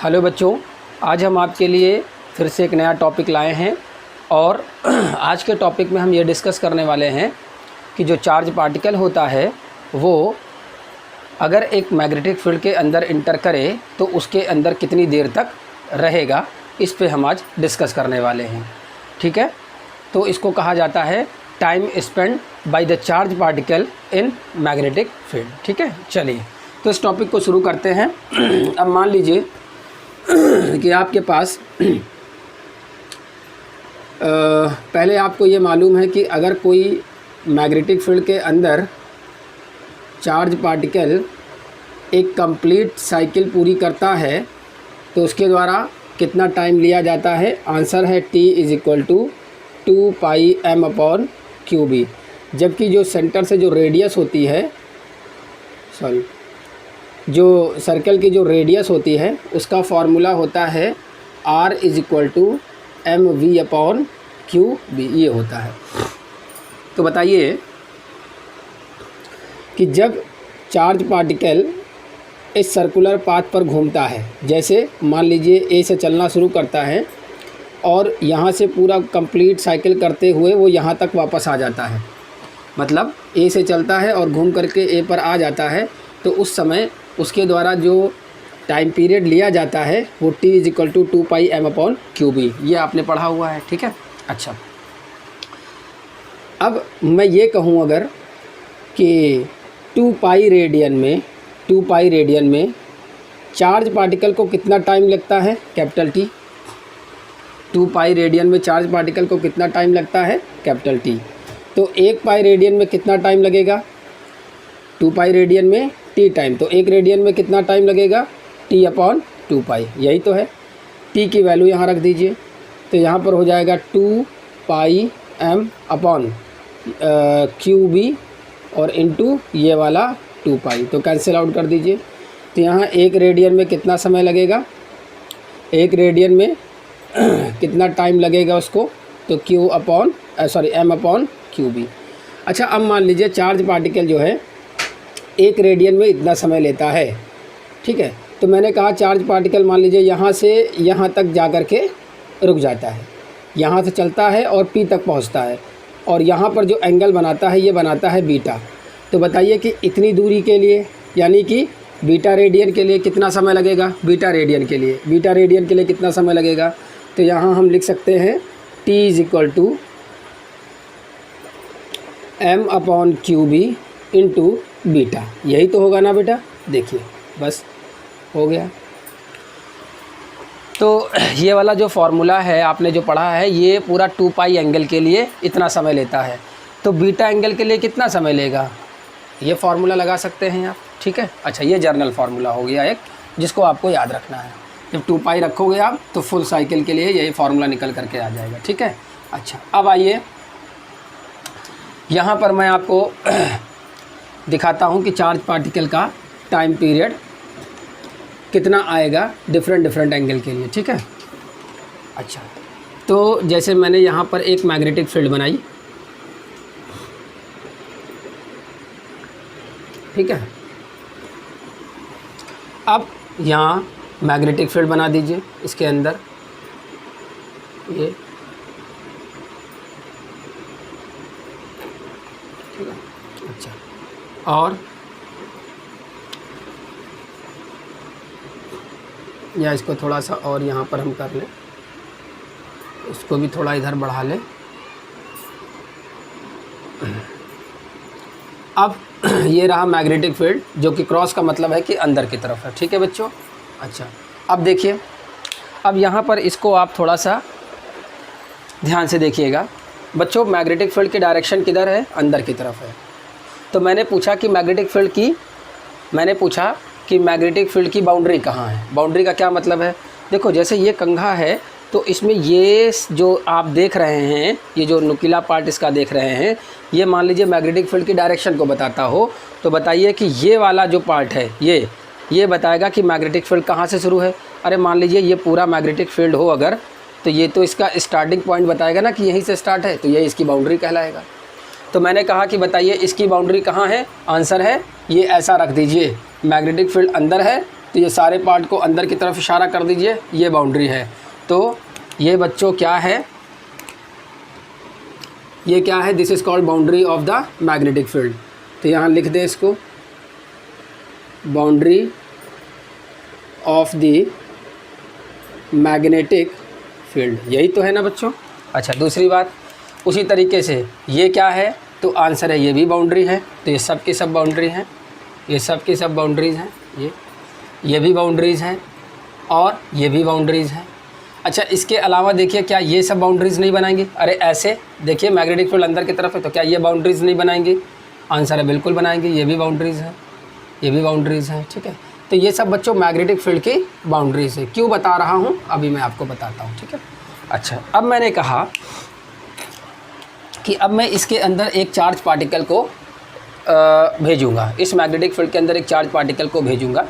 Hello बच्चों, आज हम आपके लिए फिर से एक नया टॉपिक लाए हैं और आज के टॉपिक में हम ये डिस्कस करने वाले हैं कि जो चार्ज पार्टिकल होता है वो अगर एक मैग्नेटिक फील्ड के अंदर इंटर करे तो उसके अंदर कितनी देर तक रहेगा, इस पे हम आज डिस्कस करने वाले हैं। ठीक है, तो इसको कहा जाता है time spend by the charge particle in magnetic field. ठीक है, चलिए तो इस टॉपिक को शुरू करते हैं। अब मान लीजिए कि आपके पास पहले आपको ये मालूम है कि अगर कोई मैग्नेटिक फील्ड के अंदर चार्ज पार्टिकल एक कंप्लीट साइकिल पूरी करता है तो उसके द्वारा कितना टाइम लिया जाता है। आंसर है t = 2 पाई m/qb। जबकि जो सेंटर से जो रेडियस होती है, जो सर्कल की जो रेडियस होती है उसका फार्मूला होता है r = mv/qb, ये होता है। तो बताइए कि जब चार्ज पार्टिकल इस सर्कुलर पाथ पर घूमता है, जैसे मान लीजिए ए से चलना शुरू करता है और यहाँ से पूरा कंप्लीट साइकिल करते हुए वो यहाँ तक वापस आ जाता है, मतलब ए से चलता है और घूम करके ए पर आ जाता है, तो उस समय उसके द्वारा जो टाइम पीरियड लिया जाता है वो t = 2 पाई m/qb, ये आपने पढ़ा हुआ है। ठीक है, अच्छा अब मैं ये कहूँ अगर कि 2 पाई रेडियन में चार्ज पार्टिकल को कितना टाइम लगता है, कैपिटल T। 2 पाई रेडियन में चार्ज पार्टिकल को कितना टाइम लगता है, कैपिटल T। तो 1 पाई रेडियन में कितना टाइम लगेगा, 2 पाई रेडियन में t टाइम, तो 1 रेडियन में कितना टाइम लगेगा, t/2 पाई, यही तो है। t की वैल्यू यहाँ रख दीजिए, तो यहाँ पर हो जाएगा 2 पाई m/qb और इनटू ये वाला 2 पाई, तो कैंसिल आउट कर दीजिए। तो यहाँ 1 रेडियन में कितना समय लगेगा, 1 रेडियन में कितना टाइम लगेगा उसको, तो m/qb। अच्छा, अब मान लीजिए चार्ज पार्टिकल जो है 1 रेडियन में इतना समय लेता है। ठीक है, तो मैंने कहा चार्ज पार्टिकल मान लीजिए यहाँ से यहाँ तक जा कर के रुक जाता है, यहाँ से चलता है और P तक पहुँचता है और यहाँ पर जो एंगल बनाता है ये बनाता है बीटा। तो बताइए कि इतनी दूरी के लिए, यानी कि बीटा रेडियन के लिए कितना समय लगेगा, बीटा रेडियन के लिए कितना समय लगेगा। तो यहाँ हम लिख सकते हैं t = m/qb इंटू बीटा, यही तो होगा ना बेटा। देखिए बस हो गया। तो ये वाला जो फार्मूला है आपने जो पढ़ा है ये पूरा 2 पाई एंगल के लिए इतना समय लेता है, तो बीटा एंगल के लिए कितना समय लेगा, ये फार्मूला लगा सकते हैं आप। ठीक है, अच्छा ये जर्नल फार्मूला हो गया एक, जिसको आपको याद रखना है। जब 2 पाई रखोगे आप तो फुल साइकिल के लिए यही फार्मूला निकल करके आ जाएगा। ठीक है, अच्छा अब आइए यहाँ पर मैं आपको दिखाता हूँ कि चार्ज पार्टिकल का टाइम पीरियड कितना आएगा डिफरेंट एंगल के लिए। ठीक है, अच्छा तो जैसे मैंने यहाँ पर एक मैग्नेटिक फील्ड बनाई, ठीक है। अब यहाँ मैग्नेटिक फील्ड बना दीजिए इसके अंदर, ये ठीक है, अच्छा और या इसको थोड़ा सा और यहाँ पर हम कर लें, इसको भी थोड़ा इधर बढ़ा लें। अब ये रहा मैग्नेटिक फील्ड, जो कि क्रॉस का मतलब है कि अंदर की तरफ है। ठीक है बच्चों, अच्छा अब देखिए, अब यहाँ पर इसको आप थोड़ा सा ध्यान से देखिएगा। बच्चों मैग्नेटिक फील्ड की डायरेक्शन किधर है, अंदर की तरफ है। तो मैंने पूछा कि मैग्नेटिक फील्ड की बाउंड्री कहाँ है। बाउंड्री का क्या मतलब है, देखो जैसे ये कंघा है तो इसमें ये जो आप देख रहे हैं, ये जो नुकीला पार्ट इसका देख रहे हैं, ये मान लीजिए मैग्नेटिक फील्ड की डायरेक्शन को बताता हो। तो बताइए कि ये वाला जो पार्ट है ये बताएगा कि मैग्नेटिक फील्ड कहाँ से शुरू है। अरे मान लीजिए ये पूरा मैग्नेटिक फील्ड हो अगर, तो ये तो इसका स्टार्टिंग पॉइंट बताएगा ना कि यहीं से स्टार्ट है, तो ये इसकी बाउंड्री कहलाएगा। तो मैंने कहा कि बताइए इसकी बाउंड्री कहाँ है, आंसर है ये ऐसा रख दीजिए, मैग्नेटिक फील्ड अंदर है तो ये सारे पार्ट को अंदर की तरफ इशारा कर दीजिए, ये बाउंड्री है। तो ये बच्चों क्या है, ये क्या है, this is called boundary of the magnetic field. तो यहाँ लिख दें इसको, boundary of the magnetic field, यही तो है ना बच्चों। अच्छा, दूसरी बात, उसी तरीके से ये क्या है, तो आंसर है ये भी बाउंड्री है। तो ये सब की सब बाउंड्री हैं, ये सब की सब बाउंड्रीज़ हैं, ये भी बाउंड्रीज़ हैं और ये भी बाउंड्रीज़ हैं। अच्छा, इसके अलावा देखिए, क्या ये सब बाउंड्रीज़ नहीं बनाएंगी? अरे ऐसे देखिए, मैग्नेटिक फील्ड अंदर की तरफ है, तो क्या ये बाउंड्रीज़ नहीं बनाएंगी? आंसर है बिल्कुल बनाएंगे, ये भी बाउंड्रीज़ हैं, ये भी बाउंड्रीज़ हैं। ठीक है, तो ये सब बच्चों मैग्नेटिक फील्ड की बाउंड्रीज़ है। क्यों बता रहा हूँ अभी मैं आपको बताता हूँ। ठीक है, अच्छा, अब मैंने कहा कि अब मैं इसके अंदर एक चार्ज पार्टिकल को भेजूँगा, इस मैग्नेटिक फील्ड के अंदर एक चार्ज पार्टिकल को भेजूँगा,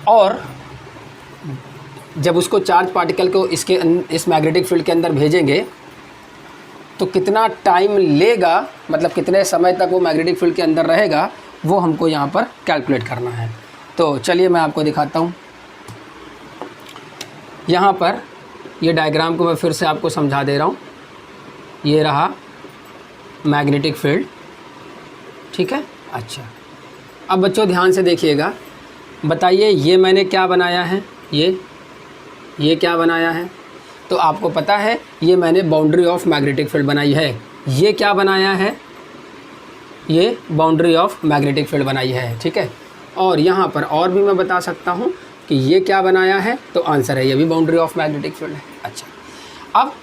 और जब उसको चार्ज पार्टिकल को इस मैग्नेटिक फील्ड के अंदर भेजेंगे तो कितना टाइम लेगा, मतलब कितने समय तक वो मैग्नेटिक फील्ड के अंदर रहेगा, वो हमको यहाँ पर कैलकुलेट करना है। तो चलिए मैं आपको दिखाता हूँ। यहाँ पर ये डायग्राम को मैं फिर से आपको समझा दे रहा हूँ। ये रहा मैग्नेटिक फील्ड, ठीक है। अच्छा, अब बच्चों ध्यान से देखिएगा, बताइए ये मैंने क्या बनाया है, ये क्या बनाया है? तो आपको पता है ये मैंने बाउंड्री ऑफ मैग्नेटिक फील्ड बनाई है। ये क्या बनाया है? ये बाउंड्री ऑफ मैग्नेटिक फील्ड बनाई है, ठीक है। और यहाँ पर और भी मैं बता सकता हूँ कि ये क्या बनाया है, तो आंसर है ये भी बाउंड्री ऑफ मैग्नेटिक फील्ड है। अच्छा, अब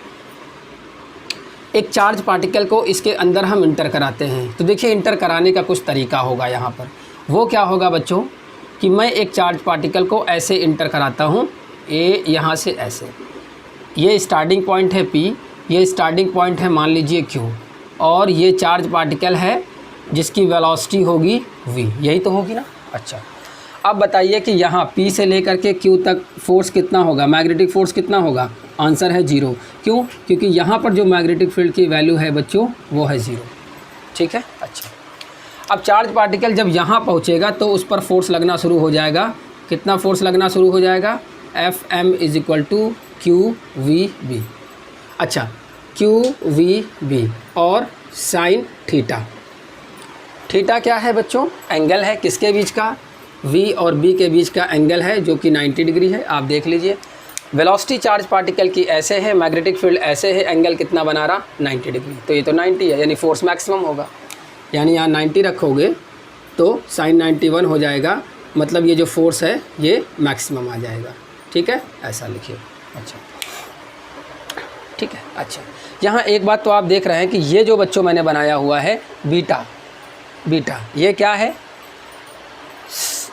एक चार्ज पार्टिकल को इसके अंदर हम इंटर कराते हैं। तो देखिए इंटर कराने का कुछ तरीका होगा यहाँ पर। वो क्या होगा बच्चों कि मैं एक चार्ज पार्टिकल को ऐसे इंटर कराता हूँ, ए यहाँ से ऐसे, ये स्टार्टिंग पॉइंट है P, ये स्टार्टिंग पॉइंट है मान लीजिए Q, और ये चार्ज पार्टिकल है जिसकी वेलोसिटी होगी V, यही तो होगी ना। अच्छा, अब बताइए कि यहाँ P से लेकर के Q तक फोर्स कितना होगा, मैग्नेटिक फोर्स कितना होगा? आंसर है 0। क्यों? क्योंकि यहाँ पर जो मैग्नेटिक फील्ड की वैल्यू है बच्चों वो है 0, ठीक है। अच्छा, अब चार्ज पार्टिकल जब यहाँ पहुँचेगा तो उस पर फोर्स लगना शुरू हो जाएगा। कितना फोर्स लगना शुरू हो जाएगा? Fm = QVB। अच्छा, QVB और साइन थीटा। थीटा क्या है बच्चों? एंगल है किसके बीच का? V और B के बीच का एंगल है जो कि 90 डिग्री है। आप देख लीजिए, वेलोसिटी चार्ज पार्टिकल की ऐसे है, मैग्नेटिक फील्ड ऐसे है, एंगल कितना बना रहा? 90 डिग्री। तो ये तो 90 है, यानी फोर्स मैक्सिमम होगा। यानी यहाँ 90 रखोगे तो साइन 91 हो जाएगा, मतलब ये जो फोर्स है ये मैक्सिमम आ जाएगा, ठीक है। ऐसा लिखिए। अच्छा, ठीक है। अच्छा, यहाँ एक बात तो आप देख रहे हैं कि ये जो बच्चों मैंने बनाया हुआ है बीटा, ये क्या है?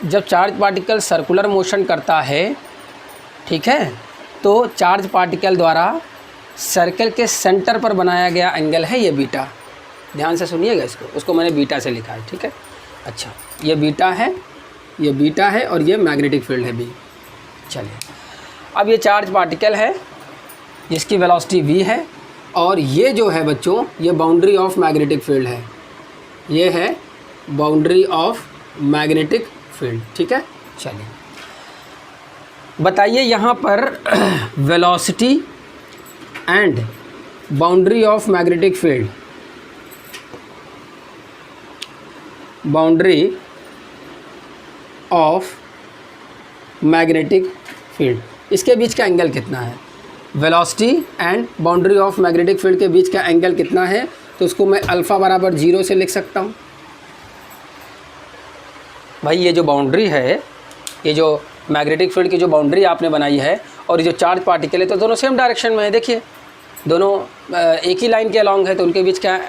जब चार्ज पार्टिकल सर्कुलर मोशन करता है, ठीक है, तो चार्ज पार्टिकल द्वारा सर्कल के सेंटर पर बनाया गया एंगल है ये बीटा। ध्यान से सुनिएगा इसको, उसको मैंने बीटा से लिखा है, ठीक है। अच्छा, ये बीटा है और ये मैग्नेटिक फील्ड है B। चलिए, अब ये चार्ज पार्टिकल है जिसकी वेलोसिटी V है, और ये जो है बच्चों ये बाउंड्री ऑफ मैग्नेटिक फील्ड है, ये है बाउंड्री ऑफ मैग्नेटिक फील्ड, ठीक है। चलिए, बताइए यहाँ पर velocity and boundary of magnetic field, boundary of magnetic field, इसके बीच का एंगल कितना है? Velocity and boundary of magnetic field के बीच का एंगल कितना है? तो उसको मैं अल्फ़ा बराबर 0 से लिख सकता हूँ। भाई ये जो बाउंड्री है, ये जो मैग्नेटिक फील्ड की जो बाउंड्री आपने बनाई है और ये जो चार्ज पार्टिकल है, तो दोनों सेम डायरेक्शन में है। देखिए दोनों एक ही लाइन के अलॉन्ग है, तो उनके बीच का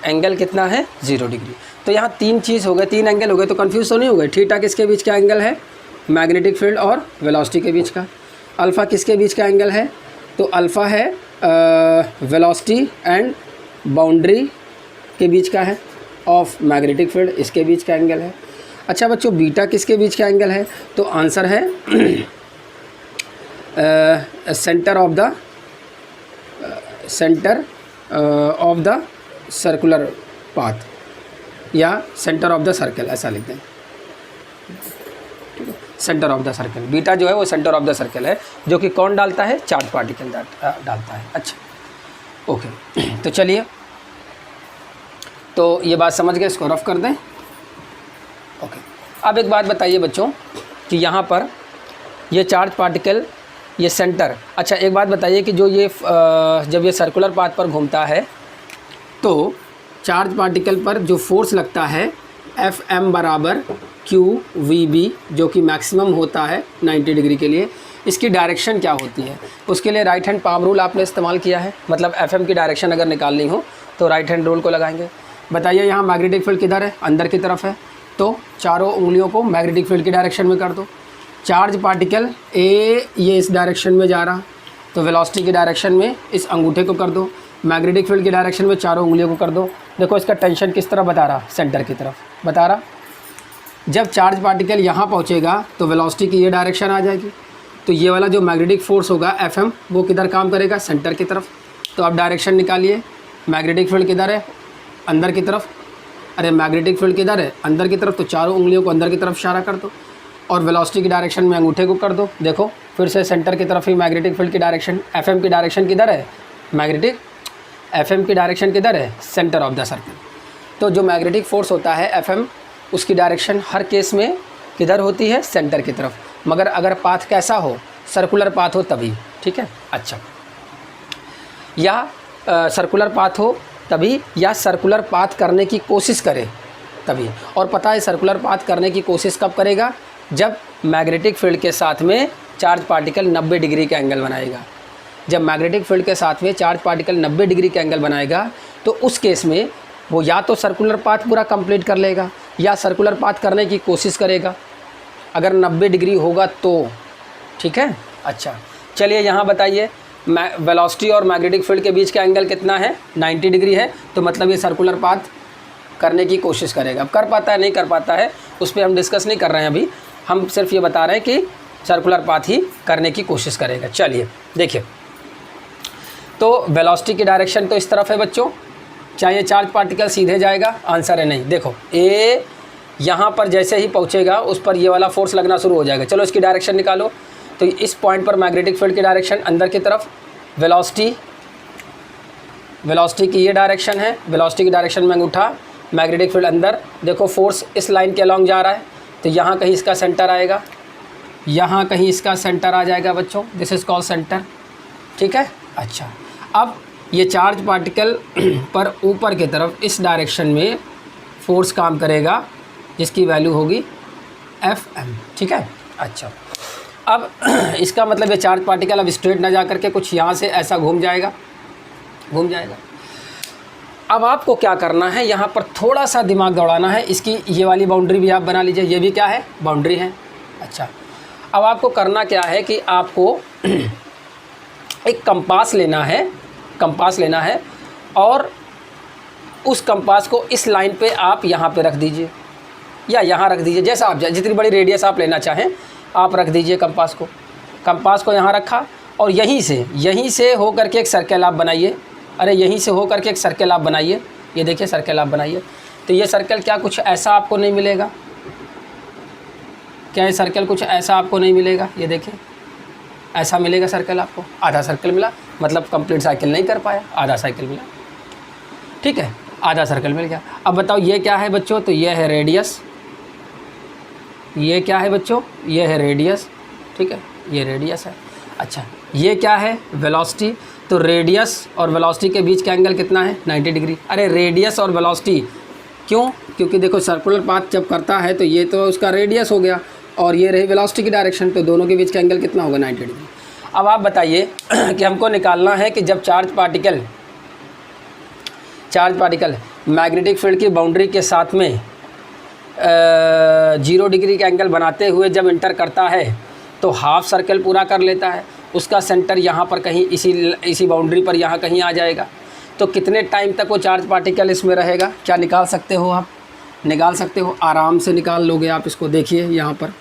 एंगल कितना है? 0 डिग्री। तो यहाँ 3 चीज़ हो गए, 3 एंगल हो गए, तो कन्फ्यूज़ तो नहीं हो गए। थीटा किसके बीच का एंगल है? मैग्नेटिक फील्ड और वेलोसिटी के बीच का। अल्फ़ा किसके बीच का एंगल है? तो अल्फ़ा है वेलोसिटी एंड बाउंड्री के बीच का है ऑफ मैग्नेटिक फील्ड, इसके बीच का एंगल है। अच्छा बच्चों, बीटा किसके बीच का एंगल है? तो आंसर है centre of the circular path या सेंटर ऑफ द सर्कल, ऐसा लिखते हैं। Centre of the circle, beta जो है वो सेंटर ऑफ द सर्कल है, जो कि कौन डालता है, चार्ज पार्टिकल डालता है। अच्छा ओके, तो चलिए, तो ये बात समझ गए, इसको रफ कर दें। ओके, अब एक बात बताइए बच्चों कि यहाँ पर ये चार्ज पार्टिकल, ये सेंटर, अच्छा एक बात बताइए कि जो ये जब ये सर्कुलर पाथ पर घूमता है तो चार्ज पार्टिकल पर जो फोर्स लगता है Fm बराबर QVB, जो कि मैक्सिमम होता है 90 डिग्री के लिए, इसकी डायरेक्शन क्या होती है? उसके लिए राइट हैंड पाम रूल आपने इस्तेमाल किया है, मतलब Fm की डायरेक्शन अगर निकालनी हो तो राइट हैंड रूल को लगाएंगे। बताइए यहाँ मैग्नेटिक फील्ड किधर है, अंदर की तरफ है, तो चारों उंगलियों को मैग्नेटिक फील्ड की डायरेक्शन में कर दो। चार्ज पार्टिकल ए ये इस डायरेक्शन में जा रहा, तो वेलोसिटी की डायरेक्शन में इस अंगूठे को कर दो, मैग्नेटिक फील्ड की डायरेक्शन में चारों उंगलियों को कर दो। देखो इसका टेंशन किस तरफ बता रहा, सेंटर की तरफ बता रहा। जब चार्ज पार्टिकल यहाँ पहुँचेगा तो वेलोसिटी की ये डायरेक्शन आ जाएगी, तो ये वाला जो मैग्नेटिक फोर्स होगा Fm वो किधर काम करेगा, सेंटर की तरफ। तो आप डायरेक्शन निकालिए, मैग्नेटिक फील्ड किधर है, अंदर की तरफ, अरे मैग्नेटिक फील्ड किधर है, अंदर की तरफ, तो चारों उंगलियों को अंदर की तरफ इशारा कर दो और वेलोसिटी की डायरेक्शन में अंगूठे को कर दो। देखो फिर से सेंटर की तरफ ही मैग्नेटिक फील्ड की डायरेक्शन, Fm की डायरेक्शन किधर है, मैग्नेटिक, Fm की डायरेक्शन किधर है, सेंटर ऑफ द सर्कल। तो जो मैग्नेटिक फोर्स होता है Fm, उसकी डायरेक्शन हर केस में किधर होती है, सेंटर की तरफ, मगर अगर पाथ कैसा हो, सर्कुलर पाथ हो तभी, ठीक है। अच्छा, या सर्कुलर पाथ हो तभी, या सर्कुलर पाथ करने की कोशिश करे तभी। और पता है सर्कुलर पाथ करने की कोशिश कब करेगा, जब मैग्नेटिक फील्ड के साथ में चार्ज पार्टिकल 90 डिग्री का एंगल बनाएगा। जब मैग्नेटिक फील्ड के साथ में चार्ज पार्टिकल 90 डिग्री का एंगल बनाएगा तो उस केस में वो या तो सर्कुलर पाथ पूरा कंप्लीट कर लेगा या सर्कुलर पाथ करने की कोशिश करेगा, अगर 90 डिग्री होगा तो, ठीक है। अच्छा चलिए यहाँ बताइए, वेलोसिटी और मैग्नेटिक फील्ड के बीच का एंगल कितना है, 90 डिग्री है, तो मतलब ये सर्कुलर पाथ करने की कोशिश करेगा। अब कर पाता है नहीं कर पाता है उस पर हम डिस्कस नहीं कर रहे हैं अभी, हम सिर्फ ये बता रहे हैं कि सर्कुलर पाथ ही करने की कोशिश करेगा। चलिए देखिए, तो वेलोसिटी की डायरेक्शन तो इस तरफ है बच्चों, चाहे चार्ज पार्टिकल सीधे जाएगा, आंसर है नहीं। देखो ए यहाँ पर जैसे ही पहुँचेगा उस पर ये वाला फोर्स लगना शुरू हो जाएगा। चलो इसकी डायरेक्शन निकालो, तो इस पॉइंट पर मैग्नेटिक फील्ड की डायरेक्शन अंदर की तरफ, वेलोसिटी की ये डायरेक्शन है, वेलोसिटी की डायरेक्शन में अंगूठा, मैग्नेटिक फील्ड अंदर। देखो फोर्स इस लाइन के अलॉन्ग जा रहा है, तो यहाँ कहीं इसका सेंटर आएगा, यहाँ कहीं इसका सेंटर आ जाएगा बच्चों, दिस इज़ कॉल्ड सेंटर, ठीक है। अच्छा, अब ये चार्ज पार्टिकल पर ऊपर की तरफ इस डायरेक्शन में फोर्स काम करेगा जिसकी वैल्यू होगी Fm, ठीक है। अच्छा, अब इसका मतलब ये चार्ज पार्टिकल अब स्ट्रेट ना जा करके कुछ यहाँ से ऐसा घूम जाएगा। अब आपको क्या करना है, यहाँ पर थोड़ा सा दिमाग दौड़ाना है। इसकी ये वाली बाउंड्री भी आप बना लीजिए, ये भी क्या है, बाउंड्री है। अच्छा, अब आपको करना क्या है कि आपको एक कंपास लेना है और उस कंपास को इस लाइन पे आप यहाँ पे रख दीजिए या यहाँ रख दीजिए, जैसा आप जितनी बड़ी रेडियस आप लेना चाहें आप रख दीजिए कंपास को यहाँ रखा और यहीं से हो करके एक सर्कल आप बनाइए। अरे यहीं से हो करके एक सर्कल आप बनाइए, ये देखिए सर्कल आप बनाइए। तो ये सर्कल क्या कुछ ऐसा आपको नहीं मिलेगा, क्या ये सर्कल कुछ ऐसा आपको नहीं मिलेगा, ये देखिए ऐसा मिलेगा सर्कल आपको, आधा सर्कल मिला, मतलब कंप्लीट साइकिल नहीं कर पाया, आधा साइकिल मिला, ठीक है, आधा सर्कल मिल गया। अब बताओ ये क्या है बच्चों, तो ये है रेडियस, ये क्या है बच्चों, ये है रेडियस, ठीक है, ये रेडियस है। अच्छा, ये क्या है, वेलोसिटी। तो रेडियस और वेलोसिटी के बीच का एंगल कितना है, 90 डिग्री। अरे रेडियस और वेलोसिटी क्यों, क्योंकि देखो सर्कुलर पाथ जब करता है तो ये तो उसका रेडियस हो गया और ये रही वेलोसिटी की डायरेक्शन, तो दोनों के बीच का एंगल कितना होगा, 90 डिग्री। अब आप बताइए कि हमको निकालना है कि जब चार्ज पार्टिकल मैग्नेटिक फील्ड की बाउंड्री के साथ में 0 डिग्री का एंगल बनाते हुए जब इंटर करता है तो हाफ सर्कल पूरा कर लेता है, उसका सेंटर यहाँ पर कहीं इसी बाउंड्री पर यहाँ कहीं आ जाएगा। तो कितने टाइम तक वो चार्ज पार्टिकल इसमें रहेगा, क्या निकाल सकते हो आप, निकाल सकते हो, आराम से निकाल लोगे आप इसको। देखिए यहाँ पर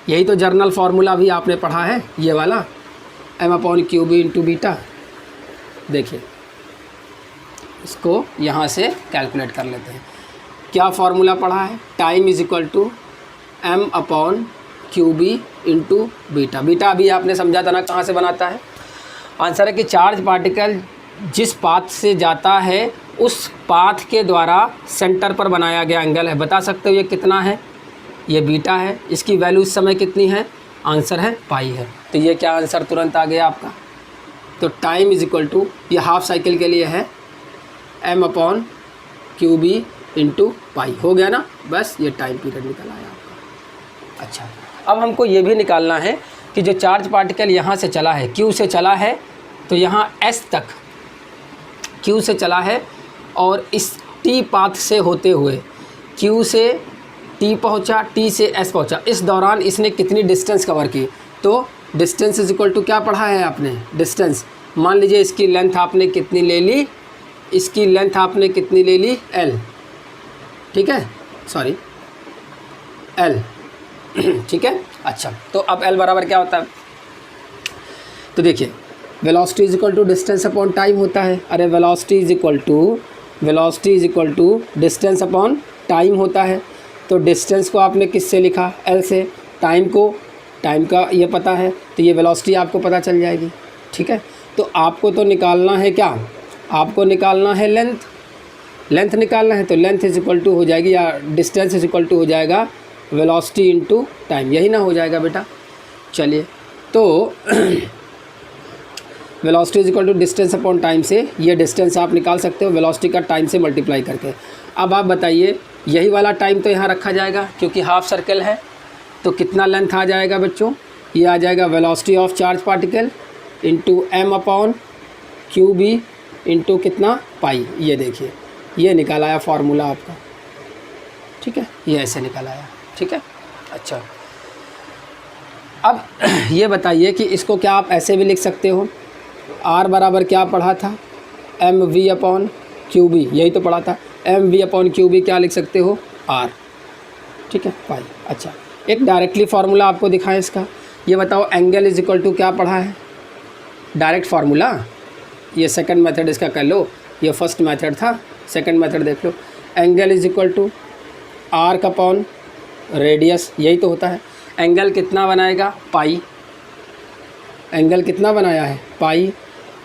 यही तो जर्नल फार्मूला भी आपने पढ़ा है, ये वाला m/qb इंटू बीटा। देखिए इसको यहाँ से कैलकुलेट कर लेते हैं, क्या फार्मूला पढ़ा है, time is equal to m upon Q B into beta. बीटा अभी आपने समझा था ना कहाँ से बनाता है। आंसर है कि चार्ज पार्टिकल जिस पाथ से जाता है उस पाथ के द्वारा सेंटर पर बनाया गया एंगल है। बता सकते हो ये कितना है, ये बीटा है। इसकी वैल्यू इस समय कितनी है, आंसर है पाई है। तो ये क्या आंसर तुरंत आ गया आपका। तो टाइम इज इक्वल टू, ये हाफ साइकिल के लिए है, m upon Q B into pi. हो गया ना, बस ये टाइम पीरियड निकल आया आपका। अच्छा, अब हमको ये भी निकालना है कि जो चार्ज पार्टिकल यहाँ से चला है, Q से चला है, तो यहाँ S तक Q से चला है और इस T पाथ से होते हुए Q से T पहुँचा, T से S पहुँचा। इस दौरान इसने कितनी डिस्टेंस कवर की, तो डिस्टेंस इज इक्वल टू क्या पढ़ा है आपने, डिस्टेंस। मान लीजिए इसकी लेंथ आपने कितनी ले ली, इसकी लेंथ आपने कितनी ले ली, L, ठीक है, सॉरी L, ठीक है। अच्छा, तो अब L बराबर क्या होता है, तो देखिए velocity is equal to distance upon time होता है। अरे velocity is equal to distance upon time होता है। तो डिस्टेंस को आपने किससे लिखा, L से, टाइम को, टाइम का ये पता है, तो ये वेलोसिटी आपको पता चल जाएगी, ठीक है। तो आपको तो निकालना है क्या, आपको निकालना है लेंथ, लेंथ निकालना है। तो लेंथ इज इक्वल टू हो जाएगी, या डिस्टेंस इज इक्वल टू हो जाएगा वेलोसिटी इनटू टाइम, यही ना हो जाएगा बेटा। चलिए, तो velocity is equal to distance upon time से ये डिस्टेंस आप निकाल सकते हो वेलोसिटी का टाइम से मल्टीप्लाई करके। अब आप बताइए, यही वाला टाइम तो यहाँ रखा जाएगा क्योंकि हाफ सर्कल है, तो कितना लेंथ आ जाएगा बच्चों, ये आ जाएगा velocity of charge particle into m upon Q B into कितना, पाई। ये देखिए, ये निकाल आया फार्मूला आपका, ठीक है, ये ऐसे निकल आया, ठीक है। अच्छा, अब ये बताइए कि इसको क्या आप ऐसे भी लिख सकते हो, R बराबर क्या पढ़ा था, m v upon Q B, यही तो पढ़ा था, m v upon Q B क्या लिख सकते हो, R, ठीक है, पाई। अच्छा, एक डायरेक्टली फार्मूला आपको दिखाएं इसका, ये बताओ एंगल इज इक्वल टू क्या पढ़ा है, डायरेक्ट फार्मूला। ये सेकंड मेथड इसका कर लो, ये फर्स्ट मेथड था, सेकंड मेथड देख लो। Angle is equal to arc upon radius, यही तो होता है। एंगल कितना बनाएगा, पाई, एंगल कितना बनाया है, पाई।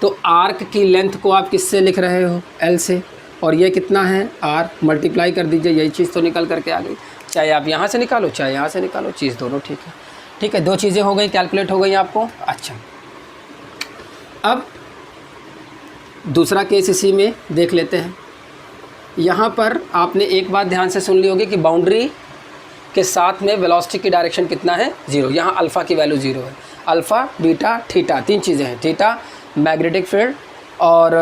तो आर्क की लेंथ को आप किससे लिख रहे हो, L से, और ये कितना है, R, मल्टीप्लाई कर दीजिए, यही चीज़ तो निकल करके आ गई। चाहे आप यहाँ से निकालो चाहे यहाँ से निकालो, चीज़ दोनों ठीक है, ठीक है। दो चीज़ें हो गई, कैलकुलेट हो गई आपको। अच्छा, अब दूसरा केस इसी में देख लेते हैं। यहाँ पर आपने एक बात ध्यान से सुन ली होगी कि बाउंड्री के साथ में वेलोसिटी की डायरेक्शन कितना है, 0। यहाँ अल्फ़ा की वैल्यू 0 है। अल्फ़ा, बीटा, थीटा, तीन चीज़ें हैं। थीटा मैग्नेटिक फील्ड और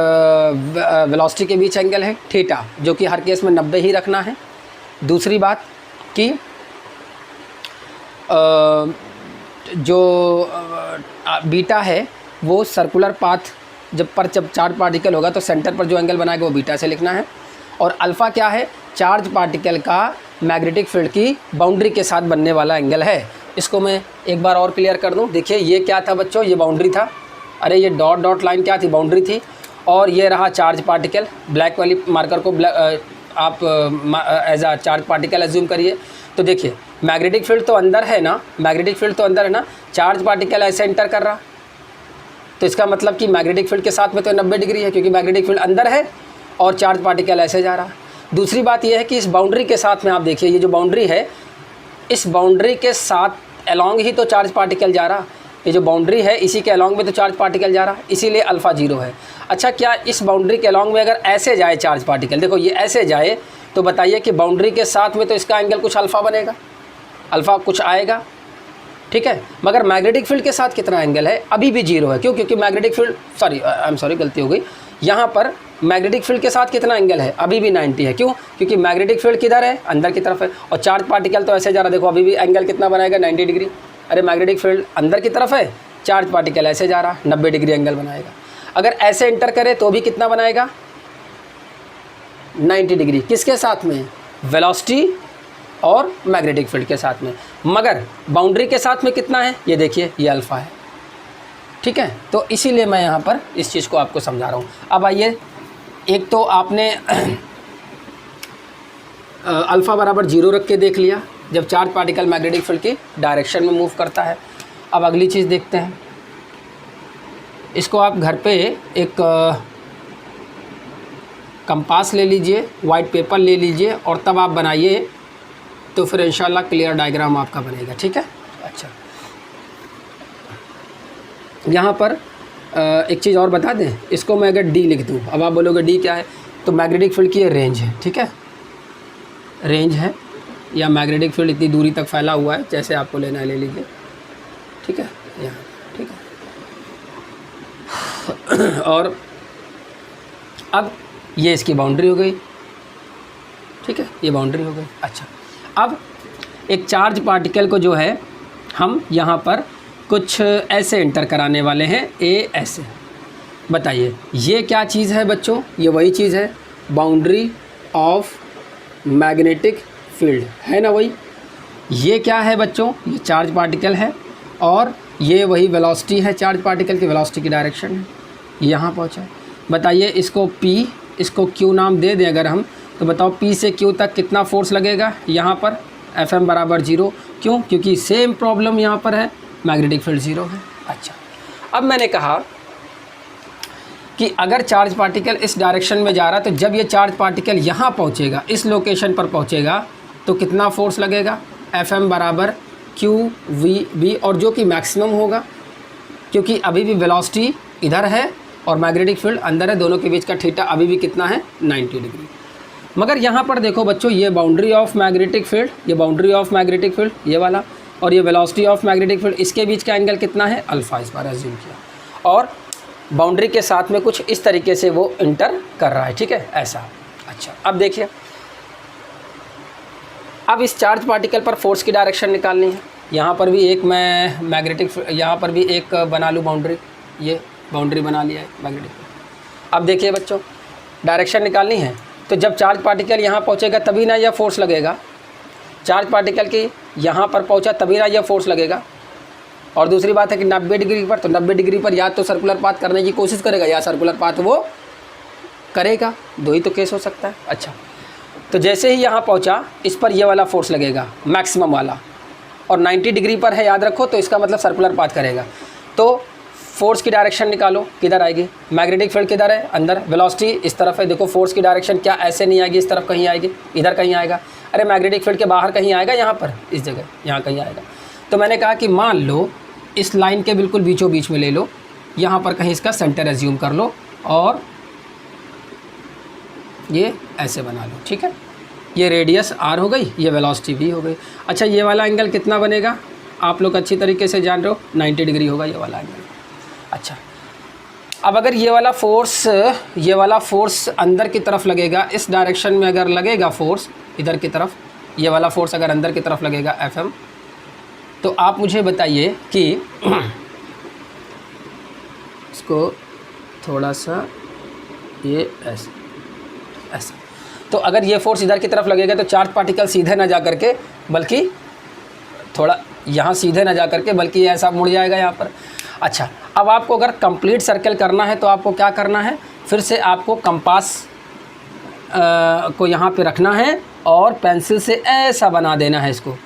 वेलोसिटी के बीच एंगल है थीटा, जो कि हर केस में 90 ही रखना है। दूसरी बात कि जो बीटा है वो सर्कुलर पाथ जब चार्ज पार्टिकल होगा तो सेंटर पर जो एंगल बनाएगा वो बीटा से लिखना है। और अल्फ़ा क्या है, चार्ज पार्टिकल का मैग्नेटिक फील्ड की बाउंड्री के साथ बनने वाला एंगल है। इसको मैं एक बार और क्लियर कर दूं। देखिए ये क्या था बच्चों, ये बाउंड्री था, अरे ये डॉट डॉट लाइन क्या थी, बाउंड्री थी। और ये रहा चार्ज पार्टिकल, ब्लैक वाली मार्कर को आप as a charge particle assume करिए। तो देखिए मैग्नेटिक फील्ड तो अंदर है ना, मैग्नेटिक फील्ड तो अंदर है ना, चार्ज पार्टिकल ऐसे एंटर कर रहा, तो इसका मतलब कि मैग्नेटिक फील्ड के साथ में तो 90 डिग्री है, क्योंकि मैग्नेटिक फील्ड अंदर है और चार्ज पार्टिकल ऐसे जा रहा। दूसरी बात यह है कि इस बाउंड्री के साथ में आप देखिए, ये जो बाउंड्री है, इस बाउंड्री के साथ अलॉन्ग ही तो चार्ज पार्टिकल जा रहा। ये जो बाउंड्री है इसी के अलॉन्ग में तो चार्ज पार्टिकल जा रहा, इसीलिए अल्फ़ा 0 है। अच्छा, क्या इस बाउंड्री के अलॉन्ग में अगर ऐसे जाए चार्ज पार्टिकल, देखो ये ऐसे जाए, तो बताइए कि बाउंड्री के साथ में तो इसका एंगल कुछ अल्फ़ा बनेगा, अल्फ़ा कुछ आएगा, ठीक है। मगर मैग्नेटिक फील्ड के साथ कितना एंगल है, अभी भी 0 है। क्यों? क्योंकि मैग्नेटिक फील्ड, सॉरी गलती हो गई, यहाँ पर मैग्नेटिक फील्ड के साथ कितना एंगल है, अभी भी 90 है। क्यों? क्योंकि मैग्नेटिक फील्ड किधर है, अंदर की तरफ है, और चार्ज पार्टिकल तो ऐसे जा रहा, देखो अभी भी एंगल कितना बनाएगा, 90 डिग्री। अरे मैग्नेटिक फील्ड अंदर की तरफ है, चार्ज पार्टिकल ऐसे जा रहा, 90 डिग्री एंगल बनाएगा। अगर ऐसे एंटर करे तो भी कितना बनाएगा, 90 डिग्री। किसके साथ में, वेलोसिटी और मैग्नेटिक फील्ड के साथ में। मगर बाउंड्री के साथ में कितना है, ये देखिए, ये अल्फ़ा है, ठीक है। तो इसीलिए मैं यहाँ पर इस चीज़ को आपको समझा रहा हूँ। अब आइए, एक तो आपने अल्फ़ा बराबर 0 रख के देख लिया, जब चार्ज पार्टिकल मैग्नेटिक फील्ड की डायरेक्शन में मूव करता है। अब अगली चीज़ देखते हैं, इसको आप घर पे एक कंपास ले लीजिए, वाइट पेपर ले लीजिए और तब आप बनाइए, तो फिर इंशाल्लाह क्लियर डायग्राम आपका बनेगा। ठीक है। अच्छा, यहाँ पर एक चीज़ और बता दें, इसको मैं अगर डी लिख दूँ, अब आप बोलोगे डी क्या है, तो मैग्नेटिक फील्ड की ये रेंज है। ठीक है, रेंज है, या मैग्नेटिक फील्ड इतनी दूरी तक फैला हुआ है, जैसे आपको लेना है ले लीजिए। ठीक है, यहाँ। ठीक है, और अब ये इसकी बाउंड्री हो गई। ठीक है, ये बाउंड्री हो गई। अच्छा, अब एक चार्ज पार्टिकल को जो है हम यहाँ पर कुछ ऐसे एंटर कराने वाले हैं, ए ऐसे। बताइए ये क्या चीज़ है बच्चों? ये वही चीज़ है, बाउंड्री ऑफ मैग्नेटिक फील्ड, है ना वही। ये क्या है बच्चों? ये चार्ज पार्टिकल है और ये वही वेलोसिटी है, चार्ज पार्टिकल की वेलोसिटी की डायरेक्शन है, यहाँ पहुँचा। बताइए इसको P, इसको Q नाम दे दें अगर हम, तो बताओ P से Q तक कितना फोर्स लगेगा यहाँ पर? Fm बराबर 0। क्यों? क्योंकि सेम प्रॉब्लम यहाँ पर है, मैग्नेटिक फील्ड 0 है। अच्छा, अब मैंने कहा कि अगर चार्ज पार्टिकल इस डायरेक्शन में जा रहा है, तो जब ये चार्ज पार्टिकल यहाँ पहुँचेगा, इस लोकेशन पर पहुँचेगा, तो कितना फोर्स लगेगा? Fm बराबर QVB, और जो कि मैक्सिमम होगा, क्योंकि अभी भी वेलोसिटी इधर है और मैग्नेटिक फील्ड अंदर है, दोनों के बीच का थीटा अभी भी कितना है? 90 डिग्री। मगर यहाँ पर देखो बच्चों, ये बाउंड्री ऑफ मैग्नेटिक फील्ड, ये बाउंड्री ऑफ मैग्नेटिक फील्ड ये वाला, और ये वेलोसिटी ऑफ मैग्नेटिक फील्ड, इसके बीच का एंगल कितना है? अल्फ़ा, इस बार एज्यूम किया, और बाउंड्री के साथ में कुछ इस तरीके से वो इंटर कर रहा है। ठीक है, ऐसा। अच्छा, अब देखिए, अब इस चार्ज पार्टिकल पर फोर्स की डायरेक्शन निकालनी है। यहाँ पर भी एक मैं मैग्नेटिक, यहाँ पर भी एक बना लूँ बाउंड्री, ये बाउंड्री बना लिया है मैग्नेटिक। अब देखिए बच्चों, डायरेक्शन निकालनी है, तो जब चार्ज पार्टिकल यहाँ पहुँचेगा तभी ना यह फोर्स लगेगा, चार्ज पार्टिकल की यहाँ पर पहुँचा तभी ना यह फोर्स लगेगा। और दूसरी बात है कि 90 डिग्री पर, तो 90 डिग्री पर या तो सर्कुलर पाथ करने की कोशिश करेगा या सर्कुलर पाथ वो करेगा, दो ही तो केस हो सकता है। अच्छा, तो जैसे ही यहाँ पहुँचा, इस पर ये वाला फोर्स लगेगा मैक्सिमम वाला, और 90 डिग्री पर है, याद रखो, तो इसका मतलब सर्कुलर पाथ करेगा। तो फोर्स की डायरेक्शन निकालो, किधर आएगी? मैग्नेटिक फील्ड किधर है? अंदर। वेलोसिटी इस तरफ है, देखो फोर्स की डायरेक्शन क्या ऐसे नहीं आएगी, इस तरफ कहीं आएगी, इधर कहीं आएगा। अरे मैग्नेटिक फील्ड के बाहर कहीं आएगा, यहाँ पर, इस जगह, यहाँ कहीं आएगा। तो मैंने कहा कि मान लो इस लाइन के बिल्कुल बीचों बीच में ले लो, यहाँ पर कहीं इसका सेंटर एज्यूम कर लो, और ये ऐसे बना लो। ठीक है, ये रेडियस r हो गई, ये वेलोसिटी v हो गई। अच्छा, ये वाला एंगल कितना बनेगा? आप लोग अच्छी तरीके से जान रहे हो, 90 डिग्री होगा ये वाला एंगल। अच्छा, अब अगर ये वाला फोर्स अंदर की तरफ लगेगा, इस डायरेक्शन में अगर लगेगा फोर्स इधर की तरफ, ये वाला फोर्स अगर अंदर की तरफ लगेगा Fm, तो आप मुझे बताइए कि इसको थोड़ा सा ये ऐसा, तो अगर ये फोर्स इधर की तरफ लगेगा, तो चार्ज पार्टिकल सीधे ना जा करके, बल्कि थोड़ा यहाँ सीधे ना जा करके, बल्कि ऐसा मुड़ जाएगा यहाँ पर। अच्छा, अब आपको अगर कंप्लीट सर्कल करना है, तो आपको क्या करना है? फिर से आपको कंपास को यहाँ पे रखना है और पेंसिल से ऐसा बना देना है, इसको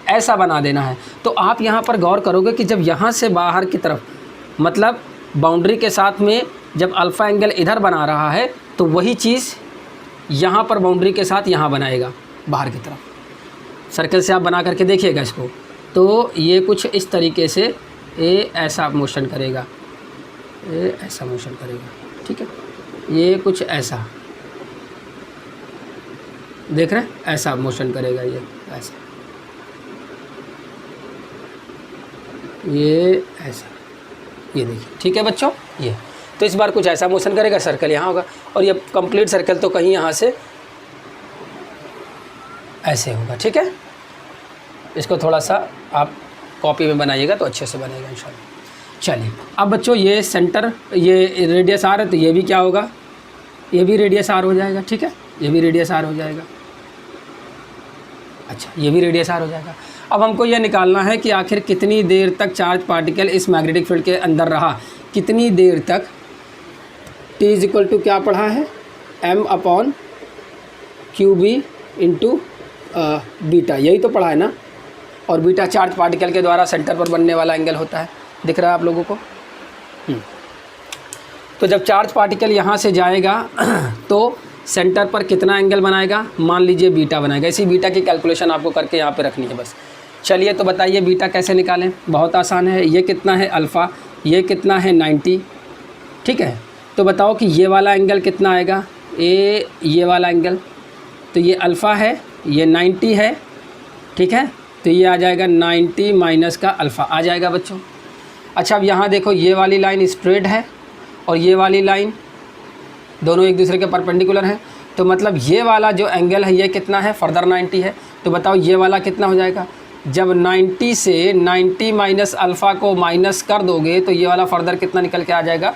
ऐसा बना देना है। तो आप यहाँ पर गौर करोगे कि जब यहाँ से बाहर की तरफ, मतलब बाउंड्री के साथ में जब अल्फ़ा एंगल इधर बना रहा है, तो वही चीज़ यहाँ पर बाउंड्री के साथ यहाँ बनाएगा बाहर की तरफ। सर्कल से आप बना करके देखिएगा इसको, तो ये कुछ इस तरीके से ये ऐसा मोशन करेगा, ये ऐसा मोशन करेगा। ठीक है, ये कुछ ऐसा देख रहे हैं, ऐसा मोशन करेगा, ये ऐसा, ये ऐसा, ये देखिए। ठीक है बच्चों, ये तो इस बार कुछ ऐसा मोशन करेगा, सर्कल यहाँ होगा, और ये कंप्लीट सर्कल तो कहीं यहाँ से ऐसे होगा। ठीक है, इसको थोड़ा सा आप कॉपी में बनाइएगा तो अच्छे से बनेगा इंशाल्लाह। चलिए, अब बच्चों ये सेंटर, ये रेडियस आर है, तो ये भी क्या होगा? ये भी रेडियस आर हो जाएगा। ठीक है, ये भी रेडियस आर हो जाएगा। अच्छा, ये भी रेडियस आर हो जाएगा। अब हमको ये निकालना है कि आखिर कितनी देर तक चार्ज पार्टिकल इस मैग्नेटिक फील्ड के अंदर रहा, कितनी देर तक। T इक्वल टू क्या पढ़ा है? M/QB इंटू बीटा, यही तो पढ़ा है ना। और बीटा चार्ज पार्टिकल के द्वारा सेंटर पर बनने वाला एंगल होता है, दिख रहा है आप लोगों को। तो जब चार्ज पार्टिकल यहाँ से जाएगा तो सेंटर पर कितना एंगल बनाएगा, मान लीजिए बीटा बनाएगा। इसी बीटा की कैलकुलेशन आपको करके यहाँ पे रखनी है बस। चलिए तो बताइए बीटा कैसे निकालें। बहुत आसान है। ये कितना है अल्फ़ा, ये कितना है 90, ठीक है। तो बताओ कि ये वाला एंगल कितना आएगा, ये वाला एंगल, तो ये अल्फ़ा है, ये 90 है, ठीक है। तो ये आ जाएगा 90 माइनस का अल्फ़ा आ जाएगा बच्चों। अच्छा अब यहाँ देखो, ये वाली लाइन स्ट्रेट है और ये वाली लाइन दोनों एक दूसरे के परपेंडिकुलर हैं, तो मतलब ये वाला जो एंगल है ये कितना है, फर्दर 90 है। तो बताओ ये वाला कितना हो जाएगा। जब 90 से 90 माइनस अल्फ़ा को माइनस कर दोगे तो ये वाला फर्दर कितना निकल के आ जाएगा,